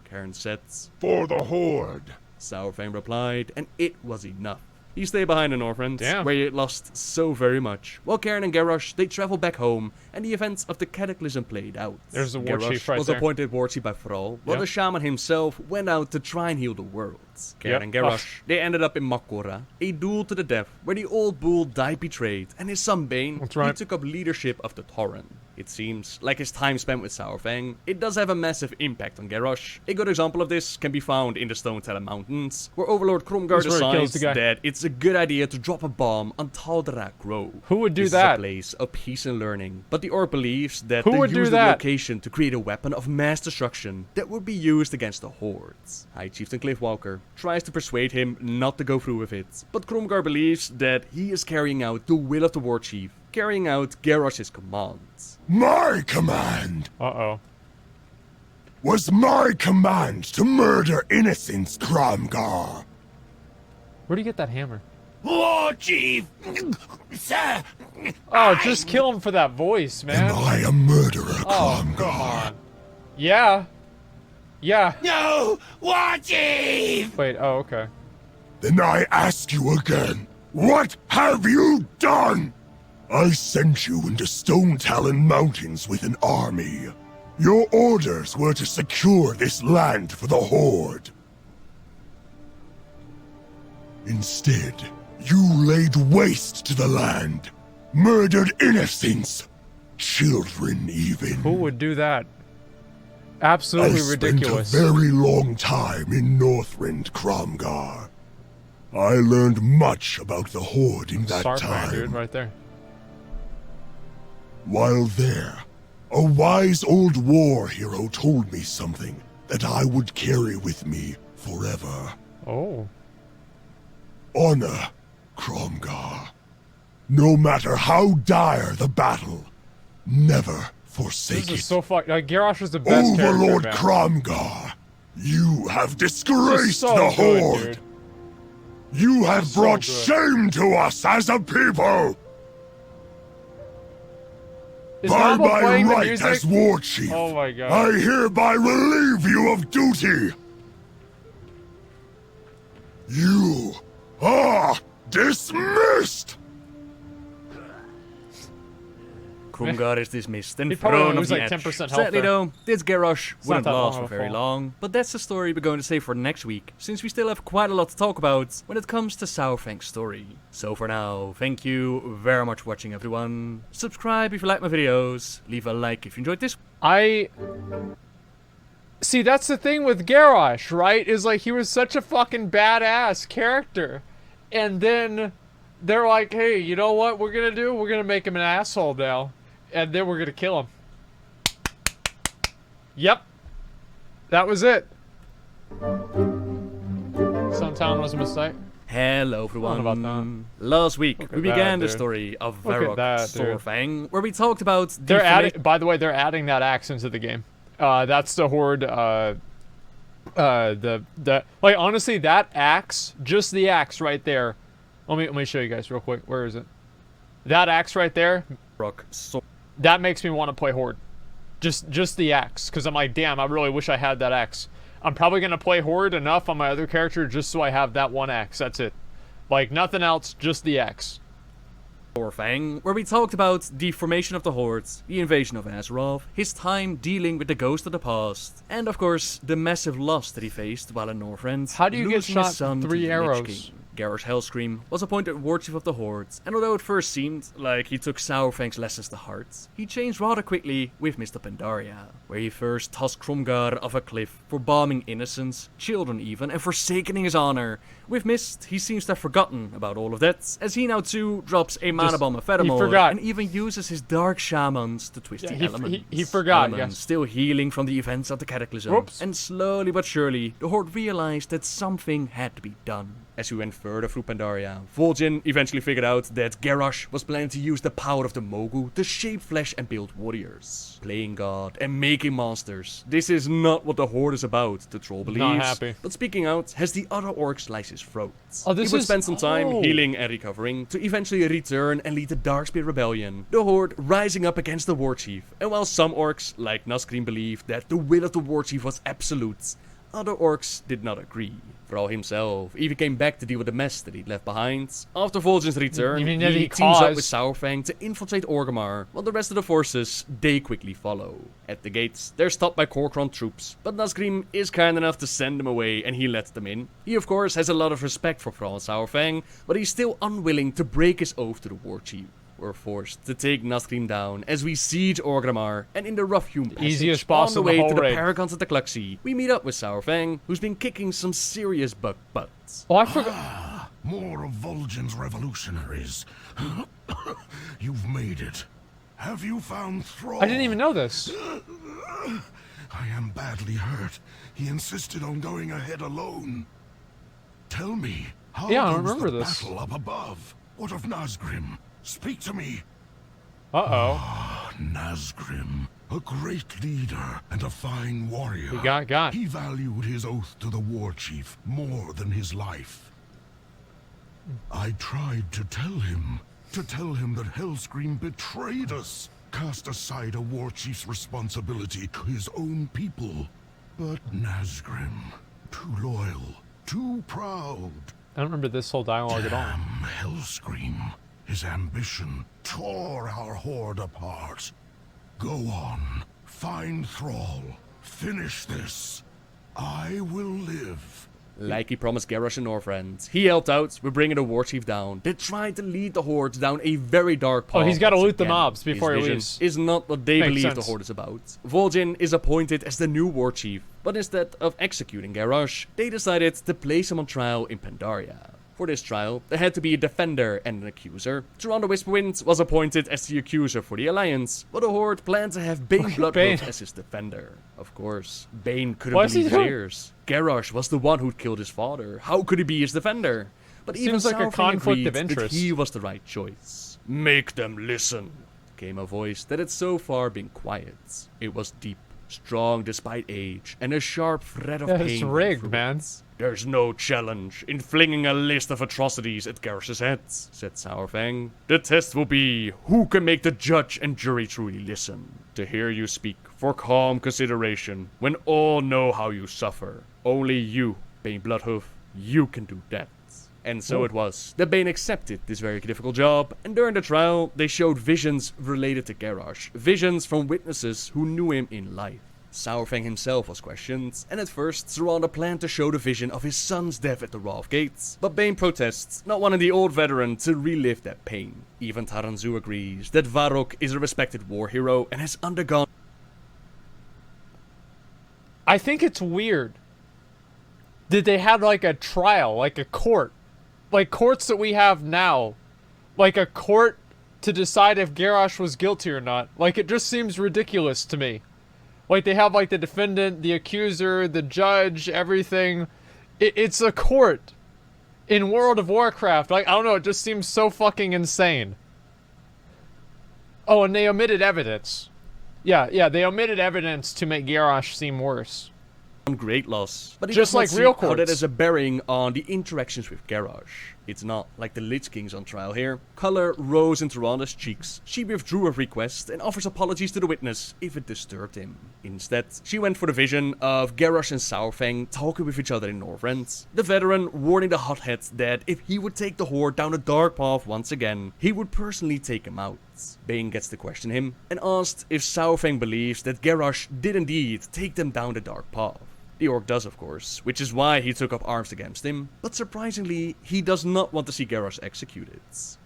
[SPEAKER 2] Cairn said.
[SPEAKER 5] For the Horde!
[SPEAKER 2] Saurfang replied, and it was enough. He stayed behind in Northrend,
[SPEAKER 1] Damn.
[SPEAKER 2] where he had lost so very much, while Cairn and Garrosh, they traveled back home, and the events of the Cataclysm played out.
[SPEAKER 1] There's the war
[SPEAKER 2] Garrosh
[SPEAKER 1] chief right
[SPEAKER 2] was
[SPEAKER 1] there.
[SPEAKER 2] appointed war chief by Thrall, while
[SPEAKER 1] Yep.
[SPEAKER 2] the shaman himself went out to try and heal the world. Cairn
[SPEAKER 1] Yep.
[SPEAKER 2] and Garrosh, they ended up in Makora, a duel to the death, where the old bull died betrayed, and his son Bane,
[SPEAKER 1] That's right.
[SPEAKER 2] he took up leadership of the Tauren. It seems like his time spent with Saurfang, it does have a massive impact on Garrosh. A good example of this can be found in the Stone Talon Mountains, where Overlord Krumgar
[SPEAKER 1] That's where he kills
[SPEAKER 2] decides
[SPEAKER 1] the guy.
[SPEAKER 2] that it's a good idea to drop a bomb on Tal'Darak Grove.
[SPEAKER 1] Who would do
[SPEAKER 2] This
[SPEAKER 1] that?
[SPEAKER 2] is a place of peace and learning, but the orc believes that
[SPEAKER 1] Who
[SPEAKER 2] they
[SPEAKER 1] would do
[SPEAKER 2] use the
[SPEAKER 1] that?
[SPEAKER 2] location to create a weapon of mass destruction that would be used against the Hordes. High Chieftain Cliffwalker tries to persuade him not to go through with it, but Krumgar believes that he is carrying out the will of the war chief, carrying out Garrosh's commands.
[SPEAKER 4] My command
[SPEAKER 1] Uh-oh.
[SPEAKER 4] was my command to murder innocents, Kromgar.
[SPEAKER 1] Where'd you get that hammer?
[SPEAKER 7] War Chief! Sir!
[SPEAKER 1] Oh, just kill him for that voice, man.
[SPEAKER 4] Am I a murderer,
[SPEAKER 1] Oh, come
[SPEAKER 4] Kromgar?
[SPEAKER 1] on. Yeah. Yeah.
[SPEAKER 7] No! War Chief!
[SPEAKER 1] Wait, oh, okay.
[SPEAKER 4] Then I ask you again, what have you done? I sent you into Stone Talon Mountains with an army. Your orders were to secure this land for the Horde. Instead, you laid waste to the land, murdered innocents, children even.
[SPEAKER 1] Who would do that?
[SPEAKER 4] I
[SPEAKER 1] Absolutely
[SPEAKER 4] spent
[SPEAKER 1] ridiculous.
[SPEAKER 4] a very long time in Northrend, Kromgar. I learned much about the Horde in that
[SPEAKER 1] Saurfang,
[SPEAKER 4] time.
[SPEAKER 1] dude, right there.
[SPEAKER 4] While there, a wise old war hero told me something that I would carry with me forever.
[SPEAKER 1] Oh.
[SPEAKER 4] Honor, Kromgar. No matter how dire the battle, never Forsake
[SPEAKER 1] This
[SPEAKER 4] it.
[SPEAKER 1] is so fucked. Garrosh was the best
[SPEAKER 4] Overlord
[SPEAKER 1] character, man.
[SPEAKER 4] Kromgar, you have
[SPEAKER 1] This is
[SPEAKER 4] disgraced
[SPEAKER 1] so
[SPEAKER 4] the
[SPEAKER 1] good,
[SPEAKER 4] Horde.
[SPEAKER 1] dude.
[SPEAKER 4] You have
[SPEAKER 1] So
[SPEAKER 4] brought
[SPEAKER 1] good.
[SPEAKER 4] shame to us as a people.
[SPEAKER 1] Is
[SPEAKER 4] By
[SPEAKER 1] Nobbel
[SPEAKER 4] my
[SPEAKER 1] playing the
[SPEAKER 4] right
[SPEAKER 1] music?
[SPEAKER 4] as war chief,
[SPEAKER 1] Oh my god.
[SPEAKER 4] I hereby relieve you of duty. You are dismissed.
[SPEAKER 2] Krumgar is dismissed and
[SPEAKER 1] He probably
[SPEAKER 2] thrown
[SPEAKER 1] only
[SPEAKER 2] off
[SPEAKER 1] was
[SPEAKER 2] the
[SPEAKER 1] like
[SPEAKER 2] edge.
[SPEAKER 1] 10% health
[SPEAKER 2] Sadly
[SPEAKER 1] there.
[SPEAKER 2] though, this Garrosh wouldn't
[SPEAKER 1] not that
[SPEAKER 2] last
[SPEAKER 1] long
[SPEAKER 2] for
[SPEAKER 1] of a
[SPEAKER 2] very
[SPEAKER 1] fall.
[SPEAKER 2] long, but that's the story we're going to save for next week, since we still have quite a lot to talk about when it comes to Saurfang's story. So for now, thank you very much for watching everyone. Subscribe if you like my videos, leave a like if you enjoyed this.
[SPEAKER 1] See, that's the thing with Garrosh, right? Is like he was such a fucking badass character. And then they're like, hey, you know what we're gonna do? We're gonna make him an asshole now. And then we're gonna kill him. Yep. That was it. Suntown was a mistake.
[SPEAKER 2] Hello everyone.
[SPEAKER 1] about that.
[SPEAKER 2] Last week,
[SPEAKER 1] Look
[SPEAKER 2] we
[SPEAKER 1] at that,
[SPEAKER 2] began the
[SPEAKER 1] dude.
[SPEAKER 2] story of
[SPEAKER 1] Look at
[SPEAKER 2] Varok
[SPEAKER 1] that, dude.
[SPEAKER 2] Saurfang, where we talked about the
[SPEAKER 1] They're adding, by the way, they're adding that axe into the game. That's the Horde, like, honestly, that axe, just the axe right there. Let me show you guys real quick. Where is it? That axe right there,
[SPEAKER 2] Varok Saur.
[SPEAKER 1] that makes me want to play Horde. Just the axe, because I'm like, damn, I really wish I had that axe. I'm probably going to play Horde enough on my other character just so I have that one axe. That's it. Like, nothing else, just the axe.
[SPEAKER 2] Saurfang, where we talked about the formation of the Horde, the invasion of Azeroth, his time dealing with the ghost of the past, and of course, the massive loss that he faced while in Northrend.
[SPEAKER 1] How do you get
[SPEAKER 2] losing his
[SPEAKER 1] shot
[SPEAKER 2] son to
[SPEAKER 1] 3
[SPEAKER 2] the Lich
[SPEAKER 1] arrows?
[SPEAKER 2] King. Garrosh Hellscream was appointed War Chief of the Horde, and although it first seemed like he took Saurfang's lessons to heart, he changed rather quickly with Mr. Pandaria, where he first tossed Krumgar off a cliff for bombing innocents, children even, and forsaking his honor. With Mist, he seems to have forgotten about all of that, as he now too drops a mana bomb of Fedamore,
[SPEAKER 1] forgot.
[SPEAKER 2] and even uses his dark shamans to twist
[SPEAKER 1] Yeah,
[SPEAKER 2] the
[SPEAKER 1] he
[SPEAKER 2] elements.
[SPEAKER 1] forgot,
[SPEAKER 2] Elements
[SPEAKER 1] yes.
[SPEAKER 2] still healing from the events of the Cataclysm.
[SPEAKER 1] Whoops.
[SPEAKER 2] And slowly but surely, the Horde realized that something had to be done. As we went further through Pandaria, Vol'jin eventually figured out that Garrosh was planning to use the power of the Mogu to shape flesh and build warriors. Playing God and making monsters. This is not what the Horde is about, the troll believes.
[SPEAKER 1] Not happy.
[SPEAKER 2] But speaking out, has the other orcs slice his throat.
[SPEAKER 1] Oh, this
[SPEAKER 2] he would
[SPEAKER 1] is-
[SPEAKER 2] spend some time
[SPEAKER 1] oh.
[SPEAKER 2] healing and recovering, to eventually return and lead the Darkspear Rebellion, the Horde rising up against the War Chief. And while some orcs, like Nazgrim, believed that the will of the War Chief was absolute, other orcs did not agree. Thrall himself even came back to deal with the mess that he'd left behind. After Vol'jin's return,
[SPEAKER 1] You mean that
[SPEAKER 2] he
[SPEAKER 1] he
[SPEAKER 2] teams up
[SPEAKER 1] caused-
[SPEAKER 2] with Saurfang to infiltrate Orgrimmar, while the rest of the forces, they quickly follow. At the gates, they're stopped by Kor'kron troops, but Nazgrim is kind enough to send them away and he lets them in. He of course has a lot of respect for Thrall and Saurfang, but he's still unwilling to break his oath to the War Chief. We're forced to take Nazgrim down as we siege Orgrimmar, and in the rough-hewn passage,
[SPEAKER 1] Easiest boss
[SPEAKER 2] on the
[SPEAKER 1] in the
[SPEAKER 2] way
[SPEAKER 1] whole
[SPEAKER 2] to the
[SPEAKER 1] raid.
[SPEAKER 2] Paragons of the Galaxy, we meet up with Saurfang, who's been kicking some serious butt.
[SPEAKER 1] Oh, I forgot.
[SPEAKER 6] More of Vol'jin's revolutionaries. You've made it. Have you found Thrall?
[SPEAKER 1] I didn't even know this.
[SPEAKER 6] I am badly hurt. He insisted on going ahead alone. Tell me, how
[SPEAKER 1] Yeah, I
[SPEAKER 6] goes
[SPEAKER 1] remember
[SPEAKER 6] the
[SPEAKER 1] this.
[SPEAKER 6] battle up above? What of Nazgrim? Speak to me.
[SPEAKER 1] Uh-oh.
[SPEAKER 6] Nazgrim, a great leader and a fine warrior.
[SPEAKER 1] He got.
[SPEAKER 6] He valued his oath to the war chief more than his life. I tried to tell him that Hellscream betrayed us, cast aside a war chief's responsibility to his own people. But Nazgrim, too loyal, too proud.
[SPEAKER 1] I don't remember this whole dialogue at all.
[SPEAKER 6] Damn Hellscream. His ambition tore our horde apart. Go on, find Thrall, finish this. I will live.
[SPEAKER 2] Like he promised Garrosh and Northrend, he helped out with bringing the War Chief down. They tried to lead the Horde down a very dark path.
[SPEAKER 1] Oh, he's gotta
[SPEAKER 2] once
[SPEAKER 1] loot the
[SPEAKER 2] again.
[SPEAKER 1] mobs before
[SPEAKER 2] His
[SPEAKER 1] he
[SPEAKER 2] vision
[SPEAKER 1] leaves.
[SPEAKER 2] is not what they
[SPEAKER 1] Makes
[SPEAKER 2] believe the
[SPEAKER 1] sense.
[SPEAKER 2] Horde is about. Vol'jin is appointed as the new War Chief, but instead of executing Garrosh, they decided to place him on trial in Pandaria. For this trial, there had to be a defender and an accuser. Tyrande Whisperwind was appointed as the accuser for the Alliance, but the Horde planned to have Bane Bloodroot
[SPEAKER 1] Bane.
[SPEAKER 2] as his defender. Of course, Bane couldn't
[SPEAKER 1] What is he
[SPEAKER 2] believe his
[SPEAKER 1] doing?
[SPEAKER 2] ears. Garrosh was the one who'd killed his father. How could he be his defender? But even
[SPEAKER 1] Seems like a
[SPEAKER 2] Saurfang
[SPEAKER 1] conflict
[SPEAKER 2] agreed
[SPEAKER 1] of
[SPEAKER 2] that
[SPEAKER 1] interest.
[SPEAKER 2] he was the right choice. Make them listen. came a voice that had so far been quiet. It was deep, strong despite age, and a sharp thread of pain.
[SPEAKER 1] It's rigged,
[SPEAKER 2] through
[SPEAKER 1] man.
[SPEAKER 2] it. There's no challenge in flinging a list of atrocities at Garrus's head, said Saurfang. The test will be who can make the judge and jury truly listen. To hear you speak for calm consideration when all know how you suffer. Only you, Bane Bloodhoof, you can do that. And so it was that Bane accepted this very difficult job, and during the trial, they showed visions related to Garrosh, visions from witnesses who knew him in life. Saurfang himself was questioned, and at first, Saranda planned to show the vision of his son's death at the Wrath Gates, but Bane protests, not wanting the old veteran to relive that pain. Even Taranzu agrees that Varok is a respected war hero and has undergone...
[SPEAKER 1] I think it's weird that they had like a trial, like a court. Like courts that we have now. Like a court to decide if Garrosh was guilty or not. Like it just seems ridiculous to me. Like they have like the defendant, the accuser, the judge, everything. It's a court in World of Warcraft. Like I don't know, it just seems so fucking insane. Oh, and they omitted evidence. Yeah, they omitted evidence to make Garrosh seem worse.
[SPEAKER 2] Great loss, but
[SPEAKER 1] just like real courts.
[SPEAKER 2] How that has a bearing on the interactions with Garrosh. It's not like the Lich King's on trial here. Color rose in Taranda's cheeks. She withdrew her request and offers apologies to the witness if it disturbed him. Instead, she went for the vision of Garrosh and Saurfang talking with each other in Northrend. The veteran warning the hothead that if he would take the Horde down a dark path once again, he would personally take him out. Bane gets to question him and asked if Saurfang believes that Garrosh did indeed take them down the dark path. The orc does, of course, which is why he took up arms against him, but surprisingly, he does not want to see Garrosh executed.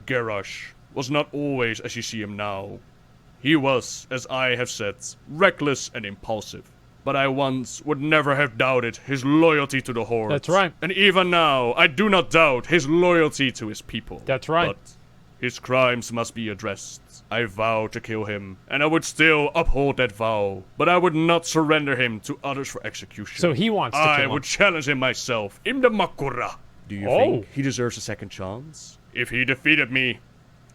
[SPEAKER 2] Garrosh was not always as you see him now. He was, as I have said, reckless and impulsive. But I once would never have doubted his loyalty to the Horde.
[SPEAKER 1] That's right.
[SPEAKER 2] And even now, I do not doubt his loyalty to his people.
[SPEAKER 1] That's right.
[SPEAKER 2] But his crimes must be addressed. I vow to kill him, and I would still uphold that vow, but I would not surrender him to others for execution.
[SPEAKER 1] So he wants to kill him.
[SPEAKER 2] I would challenge him myself in the Makura. Do you think he deserves a second chance? If he defeated me,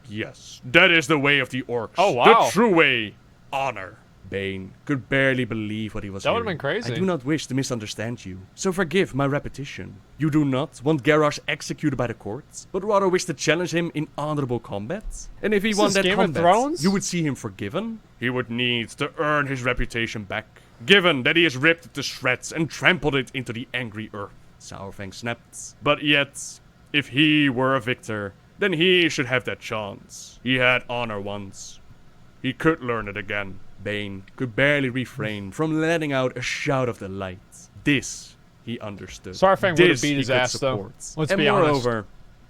[SPEAKER 2] yes. That is the way of the orcs.
[SPEAKER 1] Oh, wow.
[SPEAKER 2] The true way. Honor. Bane could barely believe what he was
[SPEAKER 1] That
[SPEAKER 2] hearing.
[SPEAKER 1] would've been crazy.
[SPEAKER 2] I do not wish to misunderstand you, so forgive my repetition. You do not want Garrosh executed by the courts, but rather wish to challenge him in honorable combat? And if he won that
[SPEAKER 1] Game of
[SPEAKER 2] combat,
[SPEAKER 1] Thrones?
[SPEAKER 2] you would see him forgiven? He would need to earn his reputation back, given that he has ripped it to shreds and trampled it into the angry earth. Saurfang snapped. But yet, if he were a victor, then he should have that chance. He had honor once. He could learn it again. Bane could barely refrain from letting out a shout of delight. This he understood.
[SPEAKER 1] Saurfang would have
[SPEAKER 2] This
[SPEAKER 1] beat
[SPEAKER 2] he
[SPEAKER 1] his
[SPEAKER 2] could
[SPEAKER 1] ass, though.
[SPEAKER 2] support.
[SPEAKER 1] Let's
[SPEAKER 2] and
[SPEAKER 1] be honest.
[SPEAKER 2] moreover,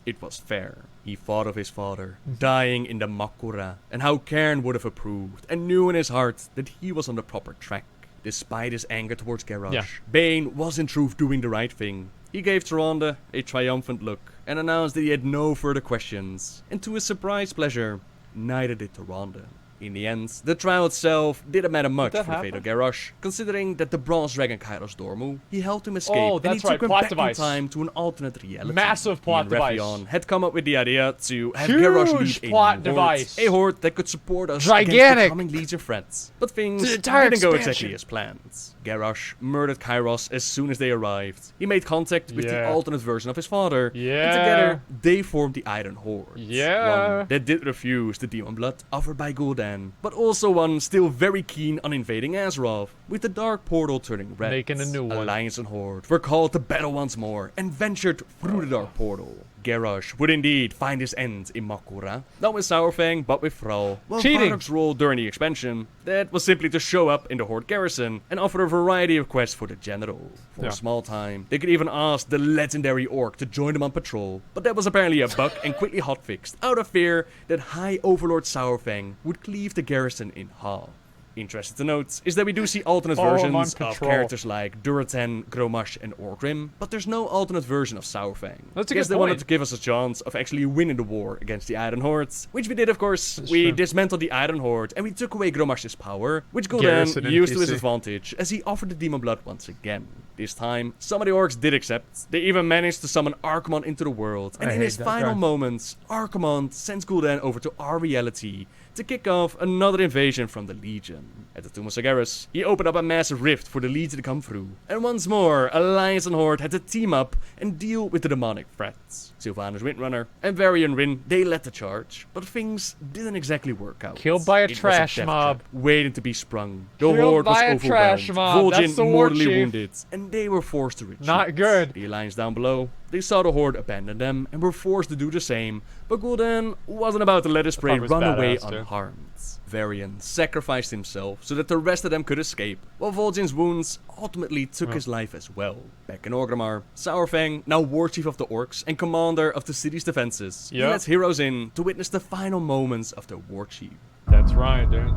[SPEAKER 2] it was fair. He thought of his father, dying in the Makura, and how Cairn would have approved, and knew in his heart that he was on the proper track. Despite his anger towards Garrosh, Bane was in truth doing the right thing. He gave Taranda a triumphant look, and announced that he had no further questions, and to his surprise pleasure, neither did Taranda. In the end, the trial itself didn't matter much for the fate of Garrosh, considering that the Bronze Dragon Kairos Dormu, he helped him escape,
[SPEAKER 1] Oh,
[SPEAKER 2] and he
[SPEAKER 1] that's right,
[SPEAKER 2] took him
[SPEAKER 1] plot
[SPEAKER 2] back
[SPEAKER 1] device.
[SPEAKER 2] in time to an alternate reality.
[SPEAKER 1] Massive plot
[SPEAKER 2] He and
[SPEAKER 1] device.
[SPEAKER 2] Raytheon had come up with the idea to have
[SPEAKER 1] Huge
[SPEAKER 2] Garrosh lead a
[SPEAKER 1] plot
[SPEAKER 2] new
[SPEAKER 1] device.
[SPEAKER 2] horde, a horde that could support us
[SPEAKER 1] Gigantic.
[SPEAKER 2] against the coming legion threats. But things
[SPEAKER 1] The
[SPEAKER 2] didn't
[SPEAKER 1] entire
[SPEAKER 2] go
[SPEAKER 1] expansion.
[SPEAKER 2] exactly as planned. Garrosh murdered Kairos as soon as they arrived. He made contact with the
[SPEAKER 1] Yeah.
[SPEAKER 2] alternate version of his father,
[SPEAKER 1] Yeah.
[SPEAKER 2] and together they formed the Iron Horde.
[SPEAKER 1] Yeah.
[SPEAKER 2] One that did refuse the demon blood offered by Gul'dan, but also one still very keen on invading Azeroth, with the Dark Portal turning red.
[SPEAKER 1] Making a new one.
[SPEAKER 2] Alliance and Horde were called to battle once more, and ventured through the Dark Portal. Garrosh would indeed find his end in Makura, not with Saurfang, but with Thrall. While
[SPEAKER 1] Cheating.
[SPEAKER 2] Varok's role during the expansion, that was simply to show up in the Horde garrison, and offer a variety of quests for the general. For a small time, they could even ask the legendary orc to join them on patrol, but that was apparently a bug and quickly hotfixed, out of fear that High Overlord Saurfang would cleave the garrison in half. Interesting to note is that we do see alternate
[SPEAKER 1] Follow him
[SPEAKER 2] versions
[SPEAKER 1] on
[SPEAKER 2] of
[SPEAKER 1] patrol.
[SPEAKER 2] characters like Duratan, Gromash, and Orgrim, but there's no alternate version of Saurfang.
[SPEAKER 1] That's a
[SPEAKER 2] Guess
[SPEAKER 1] good
[SPEAKER 2] they wanted
[SPEAKER 1] point.
[SPEAKER 2] to give us a chance of actually winning the war against the Iron Hordes, which we did, of course.
[SPEAKER 1] That's
[SPEAKER 2] We
[SPEAKER 1] true.
[SPEAKER 2] dismantled the Iron Horde, and we took away Gromash's power, which
[SPEAKER 1] Garrison
[SPEAKER 2] Gul'dan used to his
[SPEAKER 1] NPC.
[SPEAKER 2] advantage as he offered the demon blood once again. This time, some of the orcs did accept. They even managed to summon Archimonde into the world, and
[SPEAKER 1] I
[SPEAKER 2] in
[SPEAKER 1] hate
[SPEAKER 2] his
[SPEAKER 1] that
[SPEAKER 2] final
[SPEAKER 1] guy.
[SPEAKER 2] moments, Archimonde sends Gul'dan over to our reality to kick off another invasion from the Legion. At the Tomb of Sargeras, he opened up a massive rift for the Legion to come through. And once more, Alliance and Horde had to team up and deal with the demonic threats. Sylvanas Windrunner and Varian Rin, they led the charge, but things didn't exactly work out.
[SPEAKER 1] Killed by a
[SPEAKER 2] It was
[SPEAKER 1] trash
[SPEAKER 2] death
[SPEAKER 1] mob.
[SPEAKER 2] trap waiting to be sprung. The
[SPEAKER 1] Killed
[SPEAKER 2] Horde was
[SPEAKER 1] by a
[SPEAKER 2] overwhelmed,
[SPEAKER 1] trash mob. That's
[SPEAKER 2] Vol'jin
[SPEAKER 1] the war
[SPEAKER 2] mortally
[SPEAKER 1] chief.
[SPEAKER 2] wounded, and they were forced to retreat.
[SPEAKER 1] Not good.
[SPEAKER 2] The Alliance down below, they saw the Horde abandon them and were forced to do the same, but Gul'dan wasn't about to let his prey
[SPEAKER 1] That was
[SPEAKER 2] run away
[SPEAKER 1] badass, dude.
[SPEAKER 2] unharmed. Varian sacrificed himself so that the rest of them could escape, while Vol'jin's wounds ultimately took his life as well. Back in Orgrimmar, Saurfang, now war chief of the orcs and commander of the city's defenses, he
[SPEAKER 1] Yep.
[SPEAKER 2] lets heroes in to witness the final moments of the war chief.
[SPEAKER 1] That's right, dude.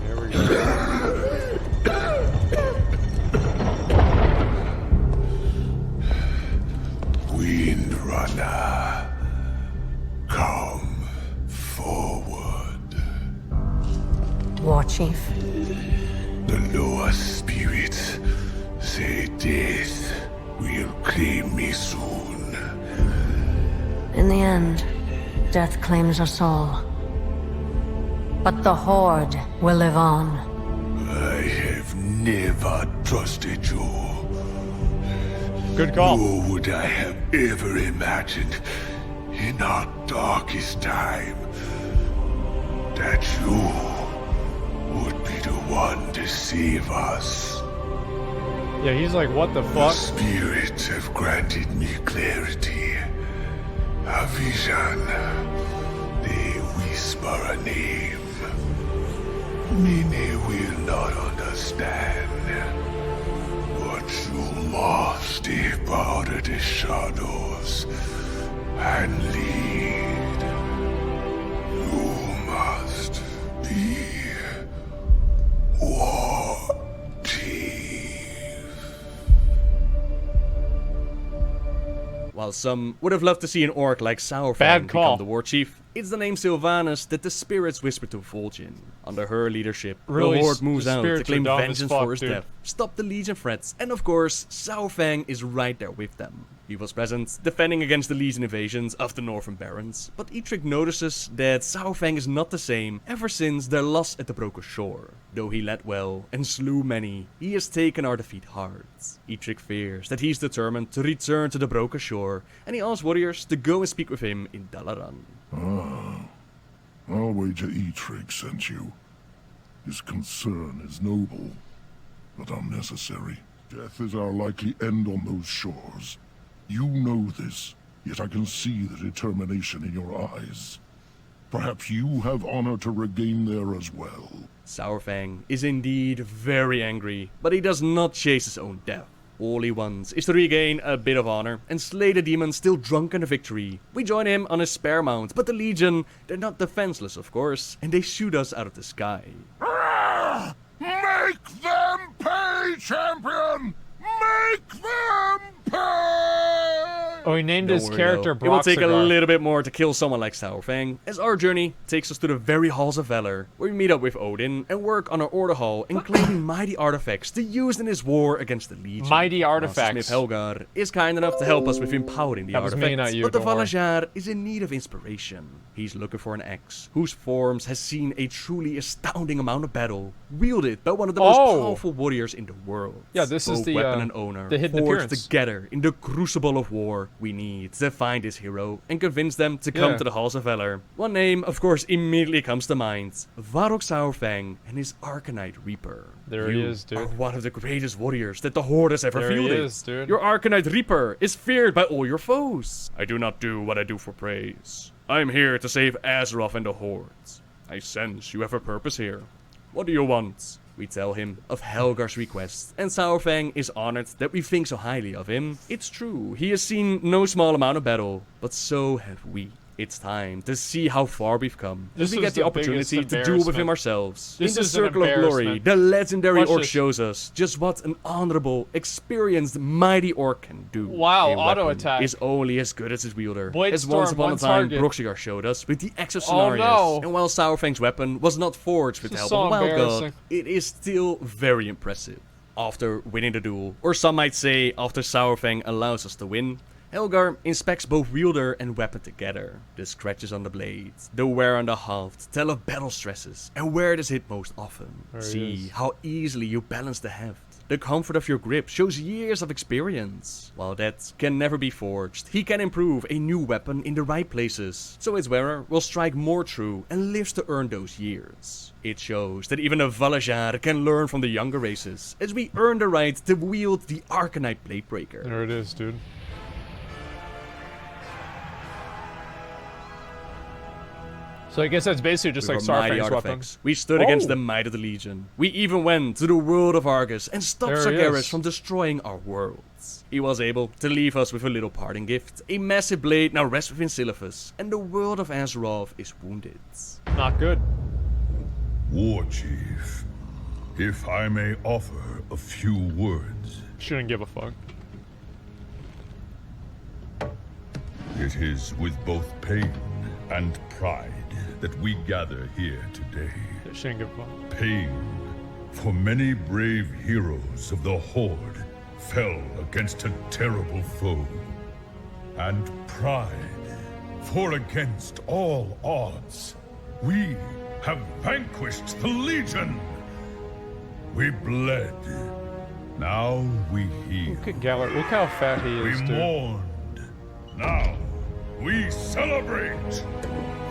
[SPEAKER 1] Here we go.
[SPEAKER 4] Windrunner, come forward.
[SPEAKER 8] War Chief.
[SPEAKER 4] The lower spirits say death will claim me soon.
[SPEAKER 8] In the end, death claims us all. But the Horde will live on.
[SPEAKER 4] I have never trusted you.
[SPEAKER 1] Good call.
[SPEAKER 4] Nor would I have ever imagined in our darkest time that you would be the one to save us.
[SPEAKER 1] Yeah, he's like, what the
[SPEAKER 4] The
[SPEAKER 1] fuck?
[SPEAKER 4] spirits have granted me clarity, a vision. They whisper a name. Many will not understand. But you must step out of the shadows and lead. You must be War Chief.
[SPEAKER 2] While some would have loved to see an orc like Saurfang
[SPEAKER 1] Bad call.
[SPEAKER 2] become the war chief, it's the name Sylvanas that the spirits whisper to Vol'jin. Under her leadership,
[SPEAKER 1] Really,
[SPEAKER 2] the Horde moves
[SPEAKER 1] the
[SPEAKER 2] out to
[SPEAKER 1] spirits are
[SPEAKER 2] claim
[SPEAKER 1] dumb as
[SPEAKER 2] vengeance
[SPEAKER 1] fuck,
[SPEAKER 2] for his
[SPEAKER 1] dude.
[SPEAKER 2] death, stop the Legion threats, and of course, Saurfang is right there with them. He was present, defending against the Legion invasions of the Northern Barons, but Eitrigg notices that Saurfang is not the same ever since their loss at the Broken Shore. Though he led well and slew many, he has taken our defeat hard. Eitrigg fears that he's determined to return to the Broken Shore, and he asks warriors to go and speak with him in Dalaran.
[SPEAKER 4] I'll wager Eitrigg sent you. His concern is noble, but unnecessary. Death is our likely end on those shores. You know this, yet I can see the determination in your eyes. Perhaps you have honor to regain there as well.
[SPEAKER 2] Saurfang is indeed very angry, but he does not chase his own death. All he wants is to regain a bit of honor and slay the demon still drunk in the victory. We join him on his spare mount, but the Legion, they're not defenseless of course, and they shoot us out of the sky.
[SPEAKER 4] Make them pay, champion! Make them pay!
[SPEAKER 1] Oh, he named
[SPEAKER 2] Don't
[SPEAKER 1] his
[SPEAKER 2] worry,
[SPEAKER 1] character
[SPEAKER 2] though. It will take a
[SPEAKER 1] Broxigar.
[SPEAKER 2] little bit more to kill someone like Saurfang, as our journey takes us to the very halls of Valor, where we meet up with Odin and work on our order hall and claiming mighty artifacts to use in his war against the Legion.
[SPEAKER 1] Mighty
[SPEAKER 2] Master
[SPEAKER 1] artifacts.
[SPEAKER 2] Smith Helgar is kind enough to help us with empowering the
[SPEAKER 1] That was
[SPEAKER 2] artifacts,
[SPEAKER 1] me, not you,
[SPEAKER 2] but the
[SPEAKER 1] don't worry.
[SPEAKER 2] Valajar is in need of inspiration. He's looking for an axe, whose forms has seen a truly astounding amount of battle, wielded by one of the most
[SPEAKER 1] Oh.
[SPEAKER 2] powerful warriors in the world.
[SPEAKER 1] Yeah, this is
[SPEAKER 2] Both
[SPEAKER 1] the,
[SPEAKER 2] weapon and owner,
[SPEAKER 1] the hidden
[SPEAKER 2] forged
[SPEAKER 1] appearance.
[SPEAKER 2] together in the crucible of war. We need to find this hero and convince them to come
[SPEAKER 1] Yeah.
[SPEAKER 2] to the halls of Valor. One name, of course, immediately comes to mind: Varok Saurfang and his Arcanite Reaper.
[SPEAKER 1] There he
[SPEAKER 2] You
[SPEAKER 1] is, dude.
[SPEAKER 2] are one of the greatest warriors that the Horde has ever
[SPEAKER 1] There he
[SPEAKER 2] fielded.
[SPEAKER 1] is, dude.
[SPEAKER 2] Your Arcanite Reaper is feared by all your foes. I do not do what I do for praise. I am here to save Azeroth and the Horde. I sense you have a purpose here. What do you want? We tell him of Helgar's request, and Saurfang is honored that we think so highly of him. It's true, he has seen no small amount of battle, but so have we. It's time to see how far we've come.
[SPEAKER 1] This
[SPEAKER 2] we
[SPEAKER 1] is
[SPEAKER 2] get the
[SPEAKER 1] the biggest
[SPEAKER 2] opportunity to duel with him
[SPEAKER 1] embarrassment.
[SPEAKER 2] ourselves.
[SPEAKER 1] This
[SPEAKER 2] In the
[SPEAKER 1] is an
[SPEAKER 2] Circle of Glory,
[SPEAKER 1] embarrassment.
[SPEAKER 2] the legendary
[SPEAKER 1] Watch
[SPEAKER 2] orc
[SPEAKER 1] this.
[SPEAKER 2] shows us just what an honorable, experienced, mighty orc can do.
[SPEAKER 1] Wow,
[SPEAKER 2] A
[SPEAKER 1] auto
[SPEAKER 2] weapon
[SPEAKER 1] attack.
[SPEAKER 2] is only as good as its wielder.
[SPEAKER 1] Blade
[SPEAKER 2] as once
[SPEAKER 1] storm,
[SPEAKER 2] upon a
[SPEAKER 1] one
[SPEAKER 2] time,
[SPEAKER 1] target.
[SPEAKER 2] Broxigar showed us with the Axe of
[SPEAKER 1] Oh,
[SPEAKER 2] Cenarius.
[SPEAKER 1] no.
[SPEAKER 2] And while Saurfang's weapon was not forged with the
[SPEAKER 1] This is
[SPEAKER 2] help of
[SPEAKER 1] so
[SPEAKER 2] a wild god,
[SPEAKER 1] embarrassing.
[SPEAKER 2] it is still very impressive. After winning the duel, or some might say after Saurfang allows us to win, Helgar inspects both wielder and weapon together. The scratches on the blade, the wear on the haft tell of battle stresses and where it is hit most often. See how easily you balance the heft. The comfort of your grip shows years of experience. While that can never be forged, he can improve a new weapon in the right places, so its wearer will strike more true and lives to earn those years. It shows that even a Valajar can learn from the younger races, as we earn the right to wield the Arcanite Bladebreaker.
[SPEAKER 1] There it is, dude. So I guess that's basically just like Saurfang's weapon.
[SPEAKER 2] We stood against the might of the Legion. We even went to the world of Argus and stopped Sargeras from destroying our worlds. He was able to leave us with a little parting gift. A massive blade now rests within Silithus, and the world of Azeroth is wounded.
[SPEAKER 1] Not good.
[SPEAKER 4] War Chief, if I may offer a few words.
[SPEAKER 1] Shouldn't give a fuck.
[SPEAKER 4] It is with both pain and pride that we gather here today.
[SPEAKER 1] Shouldn't give a fuck.
[SPEAKER 4] Pain, for many brave heroes of the Horde fell against a terrible foe. And pride, for against all odds, we have vanquished the Legion. We bled. Now we heal.
[SPEAKER 1] Look at Gallert. Look how fat he is,
[SPEAKER 4] We
[SPEAKER 1] dude.
[SPEAKER 4] mourned. Now we celebrate.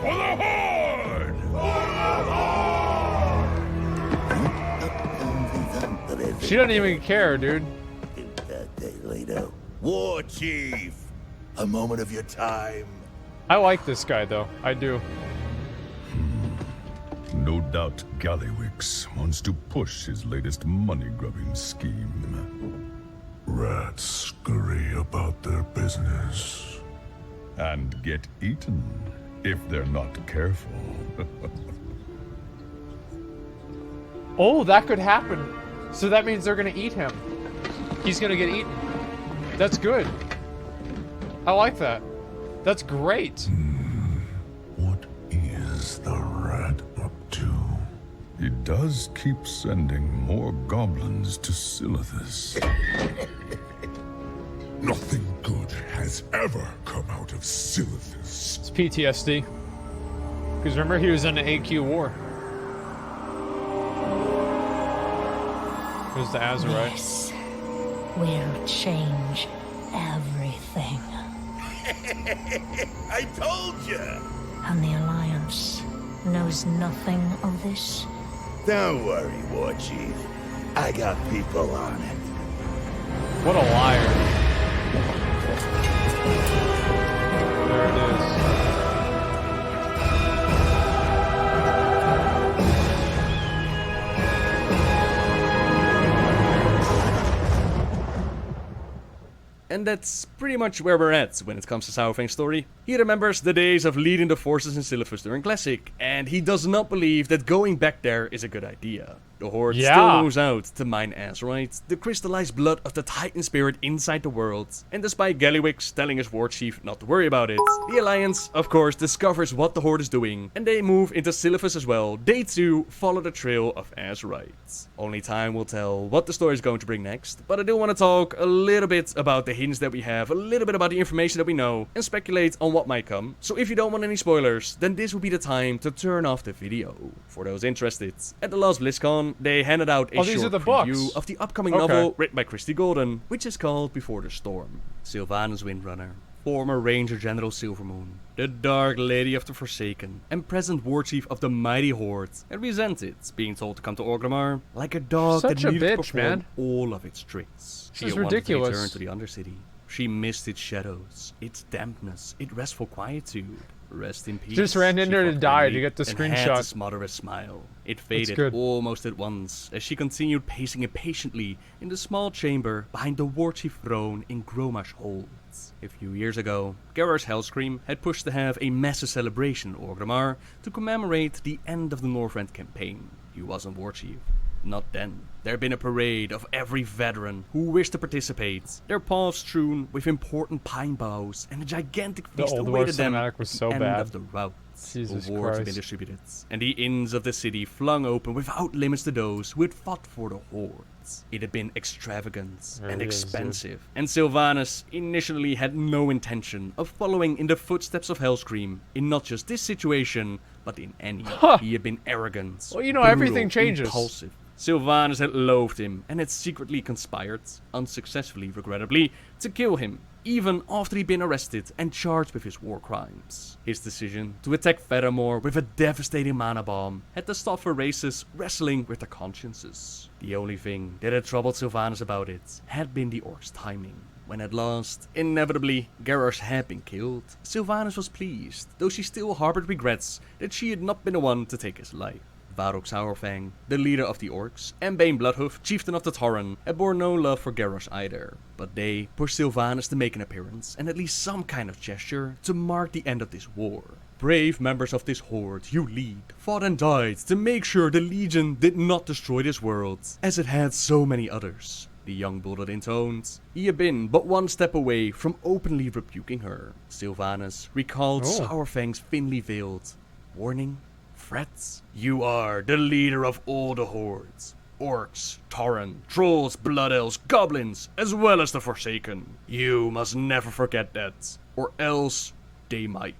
[SPEAKER 4] For the Horde!
[SPEAKER 1] She doesn't even care, dude.
[SPEAKER 9] War Chief, a moment of your time.
[SPEAKER 1] I like this guy, though. I do.
[SPEAKER 4] No doubt Gallywix wants to push his latest money-grubbing scheme. Rats scurry about their business. And get eaten if they're not careful.
[SPEAKER 1] Oh, that could happen. So that means they're gonna eat him. He's gonna get eaten. That's good. I like that. That's great.
[SPEAKER 4] What is the rat up to? He does keep sending more goblins to Silithus. Nothing good has ever come out of Silithus.
[SPEAKER 1] It's PTSD. Because remember, he was in the AQ war. It was the Azerite.
[SPEAKER 8] This will change everything.
[SPEAKER 9] I told you.
[SPEAKER 8] And the Alliance knows nothing of this.
[SPEAKER 9] Don't worry, War Chief. I got people on it.
[SPEAKER 1] What a liar. There it is.
[SPEAKER 2] And that's pretty much where we're at when it comes to Saurfang's story. He remembers the days of leading the forces in Silithus during Classic, and he does not believe that going back there is a good idea. The Horde still moves out to mine Azerite, the crystallized blood of the Titan spirit inside the world, and despite Gallywix telling his war chief not to worry about it, the Alliance, of course, discovers what the Horde is doing, and they move into Silithus as well. They too follow the trail of Azerite. Only time will tell what the story is going to bring next, but I do want to talk a little bit about the hints that we have, a little bit about the information that we know, and speculate on what might come. So if you don't want any spoilers, then this would be the time to turn off the video. For those interested, at the last BlizzCon, they handed out a short preview of the upcoming novel written by Christy Golden, which is called Before the Storm. Sylvanas Windrunner, former Ranger General Silvermoon, the Dark Lady of the Forsaken, and present War Chief of the Mighty Horde, and resented being told to come to Orgrimmar like a dog that needed to perform all of its tricks.
[SPEAKER 1] This is ridiculous.
[SPEAKER 2] To return to the Undercity. She missed its shadows, its dampness, its restful quietude. Rest in peace.
[SPEAKER 1] Just ran in there to die to get the screenshot.
[SPEAKER 2] Had to smother a smile. It faded almost at once as she continued pacing impatiently in the small chamber behind the War Chief throne in Gromash Holds. A few years ago, Gerrar's Hellscream had pushed to have a massive celebration in Orgrimmar to commemorate the end of the Northrend campaign. He wasn't War Chief. Not then. There had been a parade of every veteran who wished to participate, their paths strewn with important pine boughs, and a gigantic feast
[SPEAKER 1] Old War
[SPEAKER 2] awaited them
[SPEAKER 1] cinematic
[SPEAKER 2] at
[SPEAKER 1] was
[SPEAKER 2] the
[SPEAKER 1] so
[SPEAKER 2] end
[SPEAKER 1] bad.
[SPEAKER 2] of the route.
[SPEAKER 1] Jesus
[SPEAKER 2] Awards had been
[SPEAKER 1] Christ.
[SPEAKER 2] distributed, and the inns of the city flung open without limits to those who had fought for the hordes. It had been extravagant and
[SPEAKER 1] Really is, dude.
[SPEAKER 2] expensive, and Sylvanas initially had no intention of following in the footsteps of Hellscream in not just this situation, but in any. He had been arrogant,
[SPEAKER 1] Well, you know,
[SPEAKER 2] brutal,
[SPEAKER 1] everything changes.
[SPEAKER 2] impulsive. Sylvanas had loathed him and had secretly conspired, unsuccessfully regrettably, to kill him, even after he'd been arrested and charged with his war crimes. His decision to attack Fettermore with a devastating mana bomb had to stop her races wrestling with their consciences. The only thing that had troubled Sylvanas about it had been the orcs' timing. When at last, inevitably, Garrosh had been killed, Sylvanas was pleased, though she still harbored regrets that she had not been the one to take his life. Varok Saurfang, the leader of the orcs, and Bane Bloodhoof, chieftain of the Tauren, had borne no love for Garrosh either, but they pushed Sylvanas to make an appearance and at least some kind of gesture to mark the end of this war. Brave members of this horde you lead fought and died to make sure the Legion did not destroy this world, as it had so many others. The young bullet intoned. He had been but one step away from openly rebuking her. Sylvanas recalled Saurfang's thinly veiled warning. Threats? You are the leader of all the hordes. Orcs, Tauren, trolls, blood elves, goblins, as well as the Forsaken. You must never forget that, or else they might.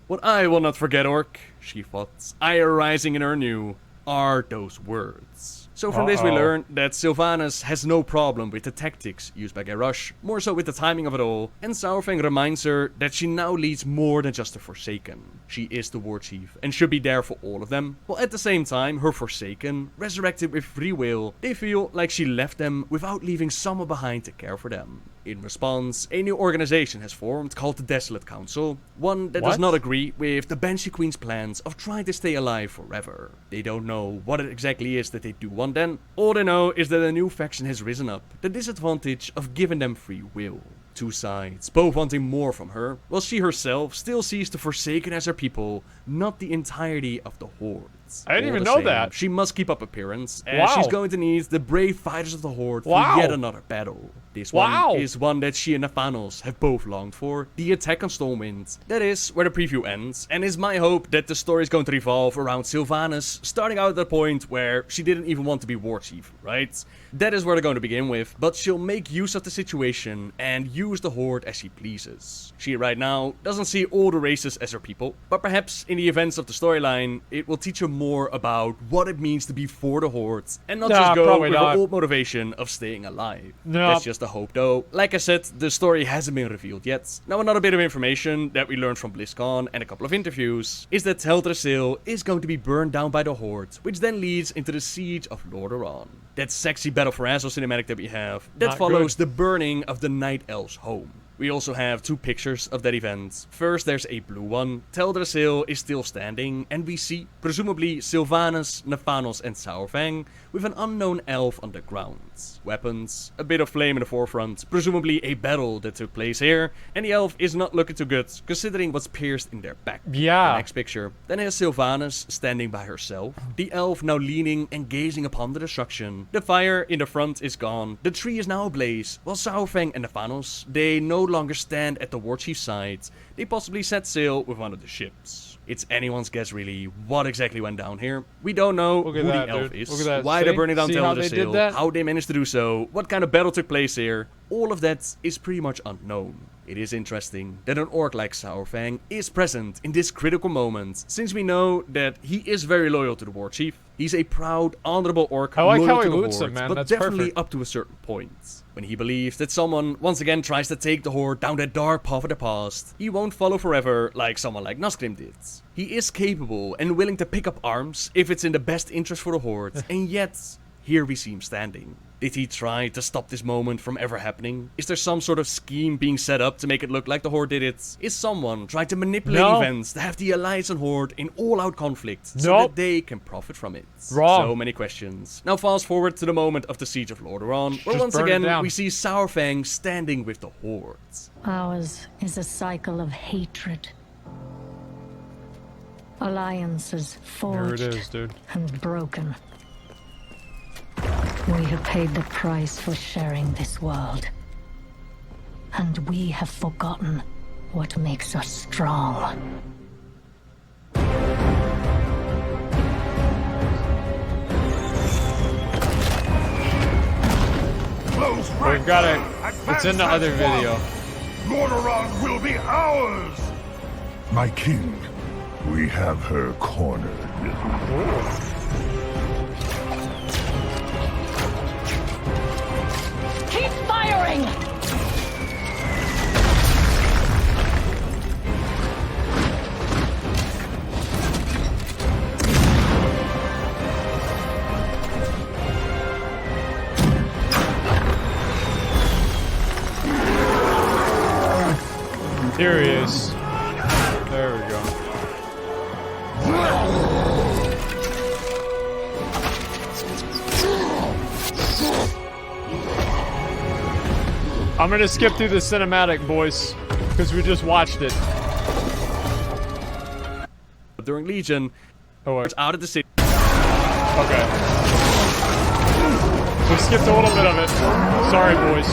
[SPEAKER 2] What I will not forget, Orc, she thought, ire rising in her new, are those words. So from this we learn that Sylvanas has no problem with the tactics used by Garrosh, more so with the timing of it all, and Saurfang reminds her that she now leads more than just the Forsaken. She is the war chief, and should be there for all of them, while at the same time her Forsaken, resurrected with free will, they feel like she left them without leaving someone behind to care for them. In response, a new organization has formed called the Desolate Council, one that does not agree with the Banshee Queen's plans of trying to stay alive forever. They don't know what it exactly is that they do want then. All they know is that a new faction has risen up, the disadvantage of giving them free will. Two sides, both wanting more from her, while she herself still sees the Forsaken as her people, not the entirety of the Horde.
[SPEAKER 1] I didn't
[SPEAKER 2] All
[SPEAKER 1] even
[SPEAKER 2] the
[SPEAKER 1] know
[SPEAKER 2] same,
[SPEAKER 1] that.
[SPEAKER 2] She must keep up appearance, and she's going to need the brave fighters of the Horde for yet another battle. This one is one that she and Nathanos have both longed for, the attack on Stormwind. That is where the preview ends, and it's my hope that the story is going to revolve around Sylvanas, starting out at the point where she didn't even want to be war chief, right? That is where they're going to begin with, but she'll make use of the situation and use the Horde as she pleases. She right now doesn't see all the races as her people, but perhaps in the events of the storyline, it will teach her more about what it means to be for the Horde, and not just go with her old motivation of staying alive. That's just a hope though. Like I said, the story hasn't been revealed yet. Now another bit of information that we learned from BlizzCon and a couple of interviews is that Teldrassil is going to be burned down by the Horde, which then leads into the siege of Lordaeron. That sexy Battle for Azeroth cinematic that we have, that follows the burning of the Night Elf's home. We also have two pictures of that event. First, there's a blue one. Teldrassil is still standing, and we see, presumably, Sylvanas, Nathanos, and Saurfang with an unknown elf on the ground. Weapons, a bit of flame in the forefront, presumably a battle that took place here, and the elf is not looking too good, considering what's pierced in their back.
[SPEAKER 1] Yeah.
[SPEAKER 2] The next picture then has Sylvanas standing by herself, the elf now leaning and gazing upon the destruction. The fire in the front is gone, the tree is now ablaze, while Saurfang and Nathanos, they no longer stand at the war chief's side. They possibly set sail with one of the ships. It's anyone's guess really what exactly went down here. We don't know who the elf is, why they're burning down Teldrassil, how they managed to do so, what kind of battle took place here. All of that is pretty much unknown. It is interesting that an orc like Saurfang is present in this critical moment, since we know that he is very loyal to the war chief. He's a proud, honorable orc,
[SPEAKER 1] I like
[SPEAKER 2] loyal
[SPEAKER 1] how
[SPEAKER 2] to
[SPEAKER 1] he
[SPEAKER 2] the
[SPEAKER 1] loots
[SPEAKER 2] Horde,
[SPEAKER 1] him, man.
[SPEAKER 2] but
[SPEAKER 1] That's
[SPEAKER 2] definitely
[SPEAKER 1] perfect.
[SPEAKER 2] up to a certain point. When he believes that someone once again tries to take the Horde down that dark path of the past, he won't follow forever like someone like Nazgrim did. He is capable and willing to pick up arms if it's in the best interest for the Horde, and yet, here we see him standing. Did he try to stop this moment from ever happening? Is there some sort of scheme being set up to make it look like the Horde did it? Is someone trying to manipulate events to have the Alliance and Horde in all-out conflict so that they can profit from it? So many questions. Now fast forward to the moment of the Siege of Lordaeron, where once again we see Saurfang standing with the Horde.
[SPEAKER 8] Ours is a cycle of hatred. Alliances forged
[SPEAKER 1] There it is, dude.
[SPEAKER 8] and broken. We have paid the price for sharing this world. And we have forgotten what makes us strong.
[SPEAKER 1] We've got it. It's in the other video.
[SPEAKER 4] Lordaeron will be ours! My king, we have her cornered.
[SPEAKER 8] Keep firing!
[SPEAKER 1] Here he is. There we go. I'm gonna skip through the cinematic, boys, because we just watched it.
[SPEAKER 2] During Legion,
[SPEAKER 1] it's
[SPEAKER 2] out of the city.
[SPEAKER 1] Okay. We skipped a little bit of it. Sorry, boys.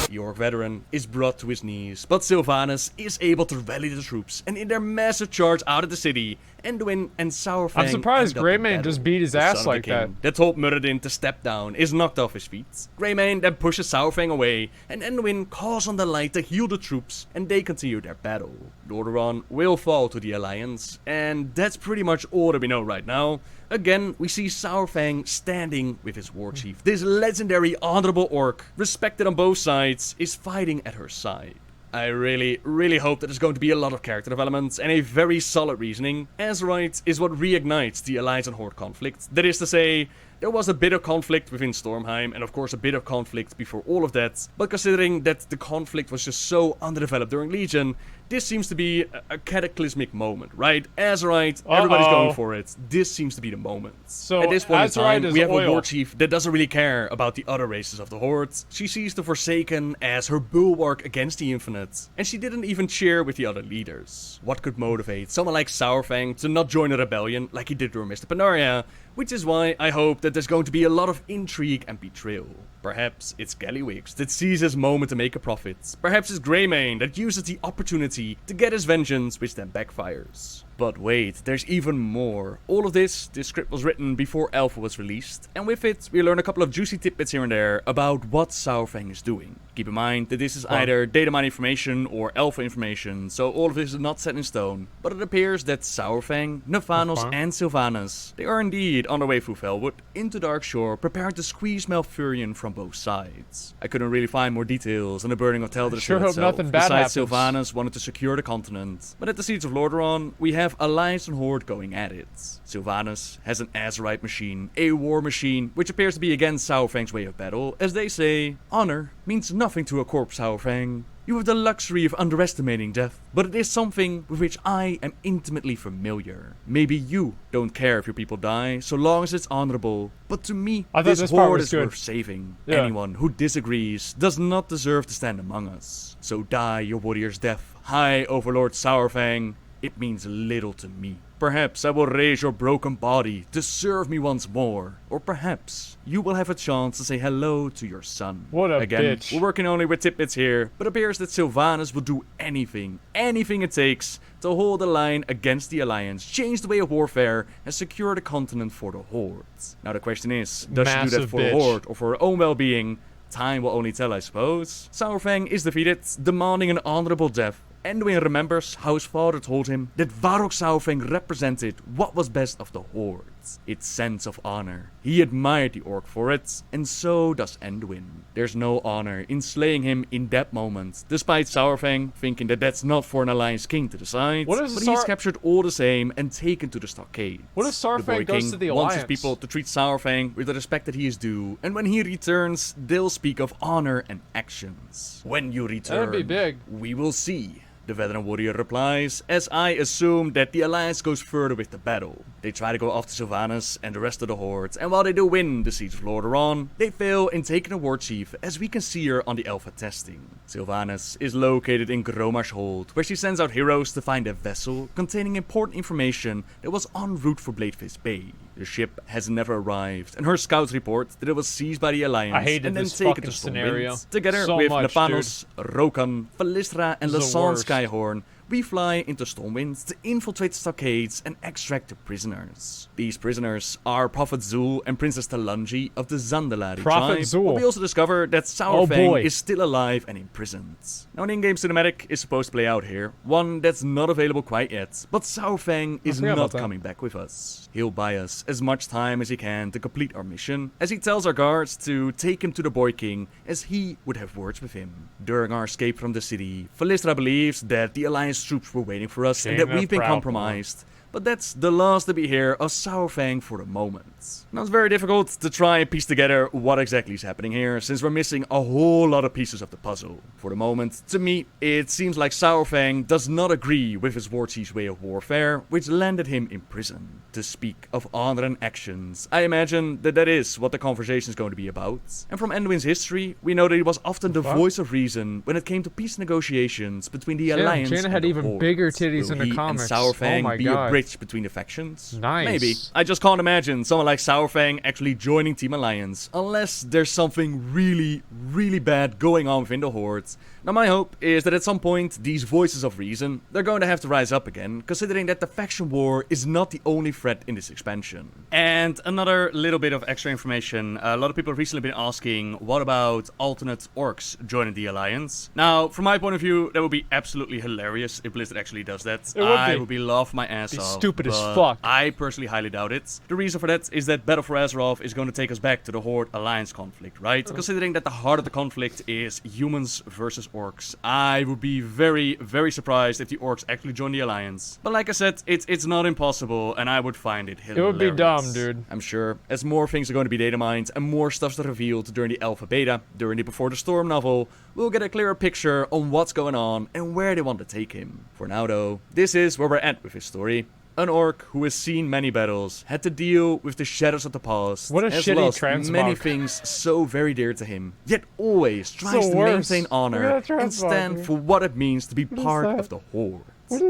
[SPEAKER 2] The Orc veteran is brought to his knees, but Sylvanas is able to rally the troops, and in their massive charge out of the city, Anduin and Saurfang.
[SPEAKER 1] I'm surprised Greymane just beat his ass like that.
[SPEAKER 2] That told Muradin to step down is knocked off his feet. Greymane then pushes Saurfang away, and Anduin calls on the light to heal the troops, and they continue their battle. Lordaeron will fall to the Alliance, and that's pretty much all that we know right now. Again, we see Saurfang standing with his war chief. This legendary honorable orc, respected on both sides, is fighting at her side. I really hope that there's going to be a lot of character development and a very solid reasoning. Azeroth is what reignites the Alliance and Horde conflict. That is to say, there was a bit of conflict within Stormheim, and of course a bit of conflict before all of that. But considering that the conflict was just so underdeveloped during Legion, this seems to be a cataclysmic moment, right? Azeroth, everybody's going for it. This seems to be the moment.
[SPEAKER 1] So
[SPEAKER 2] at this point in time, we have
[SPEAKER 1] oil.
[SPEAKER 2] a war chief that doesn't really care about the other races of the Horde. She sees the Forsaken as her bulwark against the Infinite, and she didn't even cheer with the other leaders. What could motivate someone like Saurfang to not join a rebellion like he did during Mr. Pandaria? Which is why I hope that there's going to be a lot of intrigue and betrayal. Perhaps it's Gallywix that sees his moment to make a profit. Perhaps it's Greymane that uses the opportunity to get his vengeance, which then backfires. But wait, there's even more. All of this script was written before Alpha was released, and with it, we learn a couple of juicy tidbits here and there about what Saurfang is doing. Keep in mind that this is either data mine information or Alpha information, so all of this is not set in stone. But it appears that Saurfang, Navanos, and Sylvanas, they are indeed on their way through Felwood into Darkshore, preparing to squeeze Malfurion from both sides. I couldn't really find more details on the burning of Teldrassil
[SPEAKER 1] Sure hope
[SPEAKER 2] itself,
[SPEAKER 1] nothing bad
[SPEAKER 2] besides
[SPEAKER 1] happens.
[SPEAKER 2] Sylvanas wanted to secure the continent. But at the Siege of Lordaeron, we have Alliance and Horde going at it. Sylvanas has an Azerite machine, a war machine, which appears to be against Saurfang's way of battle. As they say, honor means nothing to a corpse, Saurfang. You have the luxury of underestimating death, but it is something with which I am intimately familiar. Maybe you don't care if your people die, so long as it's honorable, but to me, this horde is worth saving.
[SPEAKER 1] Yeah.
[SPEAKER 2] Anyone who disagrees does not deserve to stand among us. So die your warrior's death, High Overlord Saurfang. It means little to me. Perhaps I will raise your broken body to serve me once more. Or perhaps you will have a chance to say hello to your son.
[SPEAKER 1] What a
[SPEAKER 2] Again,
[SPEAKER 1] bitch.
[SPEAKER 2] we're working only with tidbits here, but it appears that Sylvanas will do anything it takes to hold the line against the Alliance, change the way of warfare, and secure the continent for the Horde. Now the question is, does she do that
[SPEAKER 1] Massive
[SPEAKER 2] for the
[SPEAKER 1] bitch.
[SPEAKER 2] Horde or for her own well-being? Time will only tell, I suppose. Saurfang is defeated, demanding an honorable death. Anduin remembers how his father told him that Varok Saurfang represented what was best of the Horde, its sense of honor. He admired the Orc for it, and so does Anduin. There's no honor in slaying him in that moment, despite Saurfang thinking that that's not for an Alliance king to decide.
[SPEAKER 1] What is
[SPEAKER 2] but he's captured all the same and taken to the stockade.
[SPEAKER 1] What if
[SPEAKER 2] The boy
[SPEAKER 1] Saurfang goes
[SPEAKER 2] king
[SPEAKER 1] to the
[SPEAKER 2] wants his
[SPEAKER 1] Alliance?
[SPEAKER 2] people to treat Saurfang with the respect that he is due, and when he returns, they'll speak of honor and actions. When you return,
[SPEAKER 1] That'd be big.
[SPEAKER 2] we will see. The veteran warrior replies, as I assume that the Alliance goes further with the battle. They try to go after Sylvanas and the rest of the Horde, and while they do win the Siege of Lordaeron, they fail in taking the war chief, as we can see her on the alpha testing. Sylvanas is located in Gromar's hold, where she sends out heroes to find a vessel containing important information that was en route for Bladeface Bay. The ship has never arrived, and her scouts report that it was seized by the Alliance
[SPEAKER 1] I hated
[SPEAKER 2] and then
[SPEAKER 1] this
[SPEAKER 2] taken
[SPEAKER 1] fucking
[SPEAKER 2] to
[SPEAKER 1] scenario
[SPEAKER 2] Stormwind. Together
[SPEAKER 1] so
[SPEAKER 2] with
[SPEAKER 1] much,
[SPEAKER 2] Napanos, Rokan, Phalistra, and
[SPEAKER 1] This is the
[SPEAKER 2] Lasan
[SPEAKER 1] worst.
[SPEAKER 2] Skyhorn, we fly into Stormwind to infiltrate the stockades and extract the prisoners. These prisoners are Prophet Zul and Princess Talanji of the Zandalari
[SPEAKER 1] Prophet
[SPEAKER 2] tribe,
[SPEAKER 1] Zul.
[SPEAKER 2] but we also discover that
[SPEAKER 1] Oh,
[SPEAKER 2] Saurfang
[SPEAKER 1] boy.
[SPEAKER 2] is still alive and imprisoned. Now an in-game cinematic is supposed to play out here, one that's not available quite yet, but Saurfang is
[SPEAKER 1] forgot
[SPEAKER 2] not
[SPEAKER 1] about that.
[SPEAKER 2] coming back with us. He'll buy us as much time as he can to complete our mission, as he tells our guards to take him to the Boy King, as he would have words with him. During our escape from the city, Phalistra believes that the Alliance troops were waiting for us and
[SPEAKER 1] King
[SPEAKER 2] that we've
[SPEAKER 1] of
[SPEAKER 2] been
[SPEAKER 1] Proudmoore.
[SPEAKER 2] compromised. But that's the last that we hear of Saurfang for the moment. Now it's very difficult to try and piece together what exactly is happening here, since we're missing a whole lot of pieces of the puzzle. For the moment, to me, it seems like Saurfang does not agree with his war chief's way of warfare, which landed him in prison. To speak of honor and actions, I imagine that that is what the conversation is going to be about. And from Anduin's history, we know that he was often the voice of reason when it came to peace negotiations between the Alliance
[SPEAKER 1] Jaina
[SPEAKER 2] and
[SPEAKER 1] had
[SPEAKER 2] the
[SPEAKER 1] even
[SPEAKER 2] Horde.
[SPEAKER 1] bigger titties
[SPEAKER 2] Will
[SPEAKER 1] in the
[SPEAKER 2] he
[SPEAKER 1] comics.
[SPEAKER 2] And Saurfang
[SPEAKER 1] Oh my
[SPEAKER 2] be
[SPEAKER 1] God.
[SPEAKER 2] a bridge between the factions?
[SPEAKER 1] Nice.
[SPEAKER 2] Maybe. I just can't imagine someone like Saurfang actually joining Team Alliance, unless there's something really, really bad going on within the Horde. Now my hope is that at some point, these voices of reason, they're going to have to rise up again, considering that the faction war is not the only threat in this expansion. And another little bit of extra information. A lot of people have recently been asking, what about alternate orcs joining the Alliance? Now, from my point of view, that would be absolutely hilarious if Blizzard actually does that.
[SPEAKER 1] It would
[SPEAKER 2] I
[SPEAKER 1] be.
[SPEAKER 2] would be laugh my ass
[SPEAKER 1] Be
[SPEAKER 2] off.
[SPEAKER 1] stupid as
[SPEAKER 2] but
[SPEAKER 1] fuck.
[SPEAKER 2] I personally highly doubt it. The reason for that is that Battle for Azeroth is going to take us back to the Horde Alliance conflict, right? Considering that the heart of the conflict is humans versus orcs. I would be very, very surprised if the orcs actually join the Alliance. But like I said, it's not impossible, and I would find it hilarious.
[SPEAKER 1] It would be dumb, dude.
[SPEAKER 2] I'm sure, as more things are going to be data mined and more stuff's revealed during the alpha beta, during the Before the Storm novel, we'll get a clearer picture on what's going on and where they want to take him. For now though, this is where we're at with his story. An orc who has seen many battles, had to deal with the shadows of the past,
[SPEAKER 1] What a
[SPEAKER 2] has
[SPEAKER 1] shitty
[SPEAKER 2] lost
[SPEAKER 1] transmog.
[SPEAKER 2] many things so very dear to him, yet always tries
[SPEAKER 1] the
[SPEAKER 2] to
[SPEAKER 1] worst.
[SPEAKER 2] maintain honor
[SPEAKER 1] Look at that
[SPEAKER 2] and
[SPEAKER 1] transmog,
[SPEAKER 2] stand
[SPEAKER 1] dude.
[SPEAKER 2] for what it means to be part
[SPEAKER 1] that?
[SPEAKER 2] of the Horde.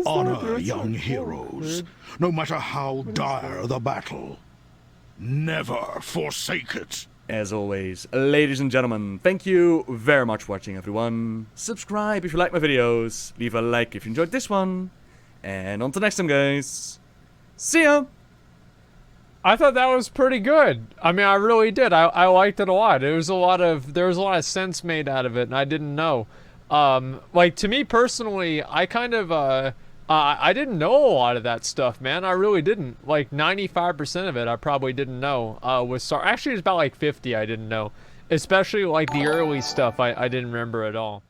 [SPEAKER 6] Honor young heroes, no matter how dire the battle. Never forsake it.
[SPEAKER 2] As always, ladies and gentlemen, thank you very much for watching, everyone. Subscribe if you like my videos, leave a like if you enjoyed this one, and on to next time, guys. See ya!
[SPEAKER 1] I thought that was pretty good. I mean, I really did. I liked it a lot. There was a lot of sense made out of it, and I didn't know. Like, to me personally, I kind of I didn't know a lot of that stuff, man. I really didn't. Like 95% of it, I probably didn't know. Actually, it's about like 50 I didn't know, especially like the early stuff. I didn't remember at all.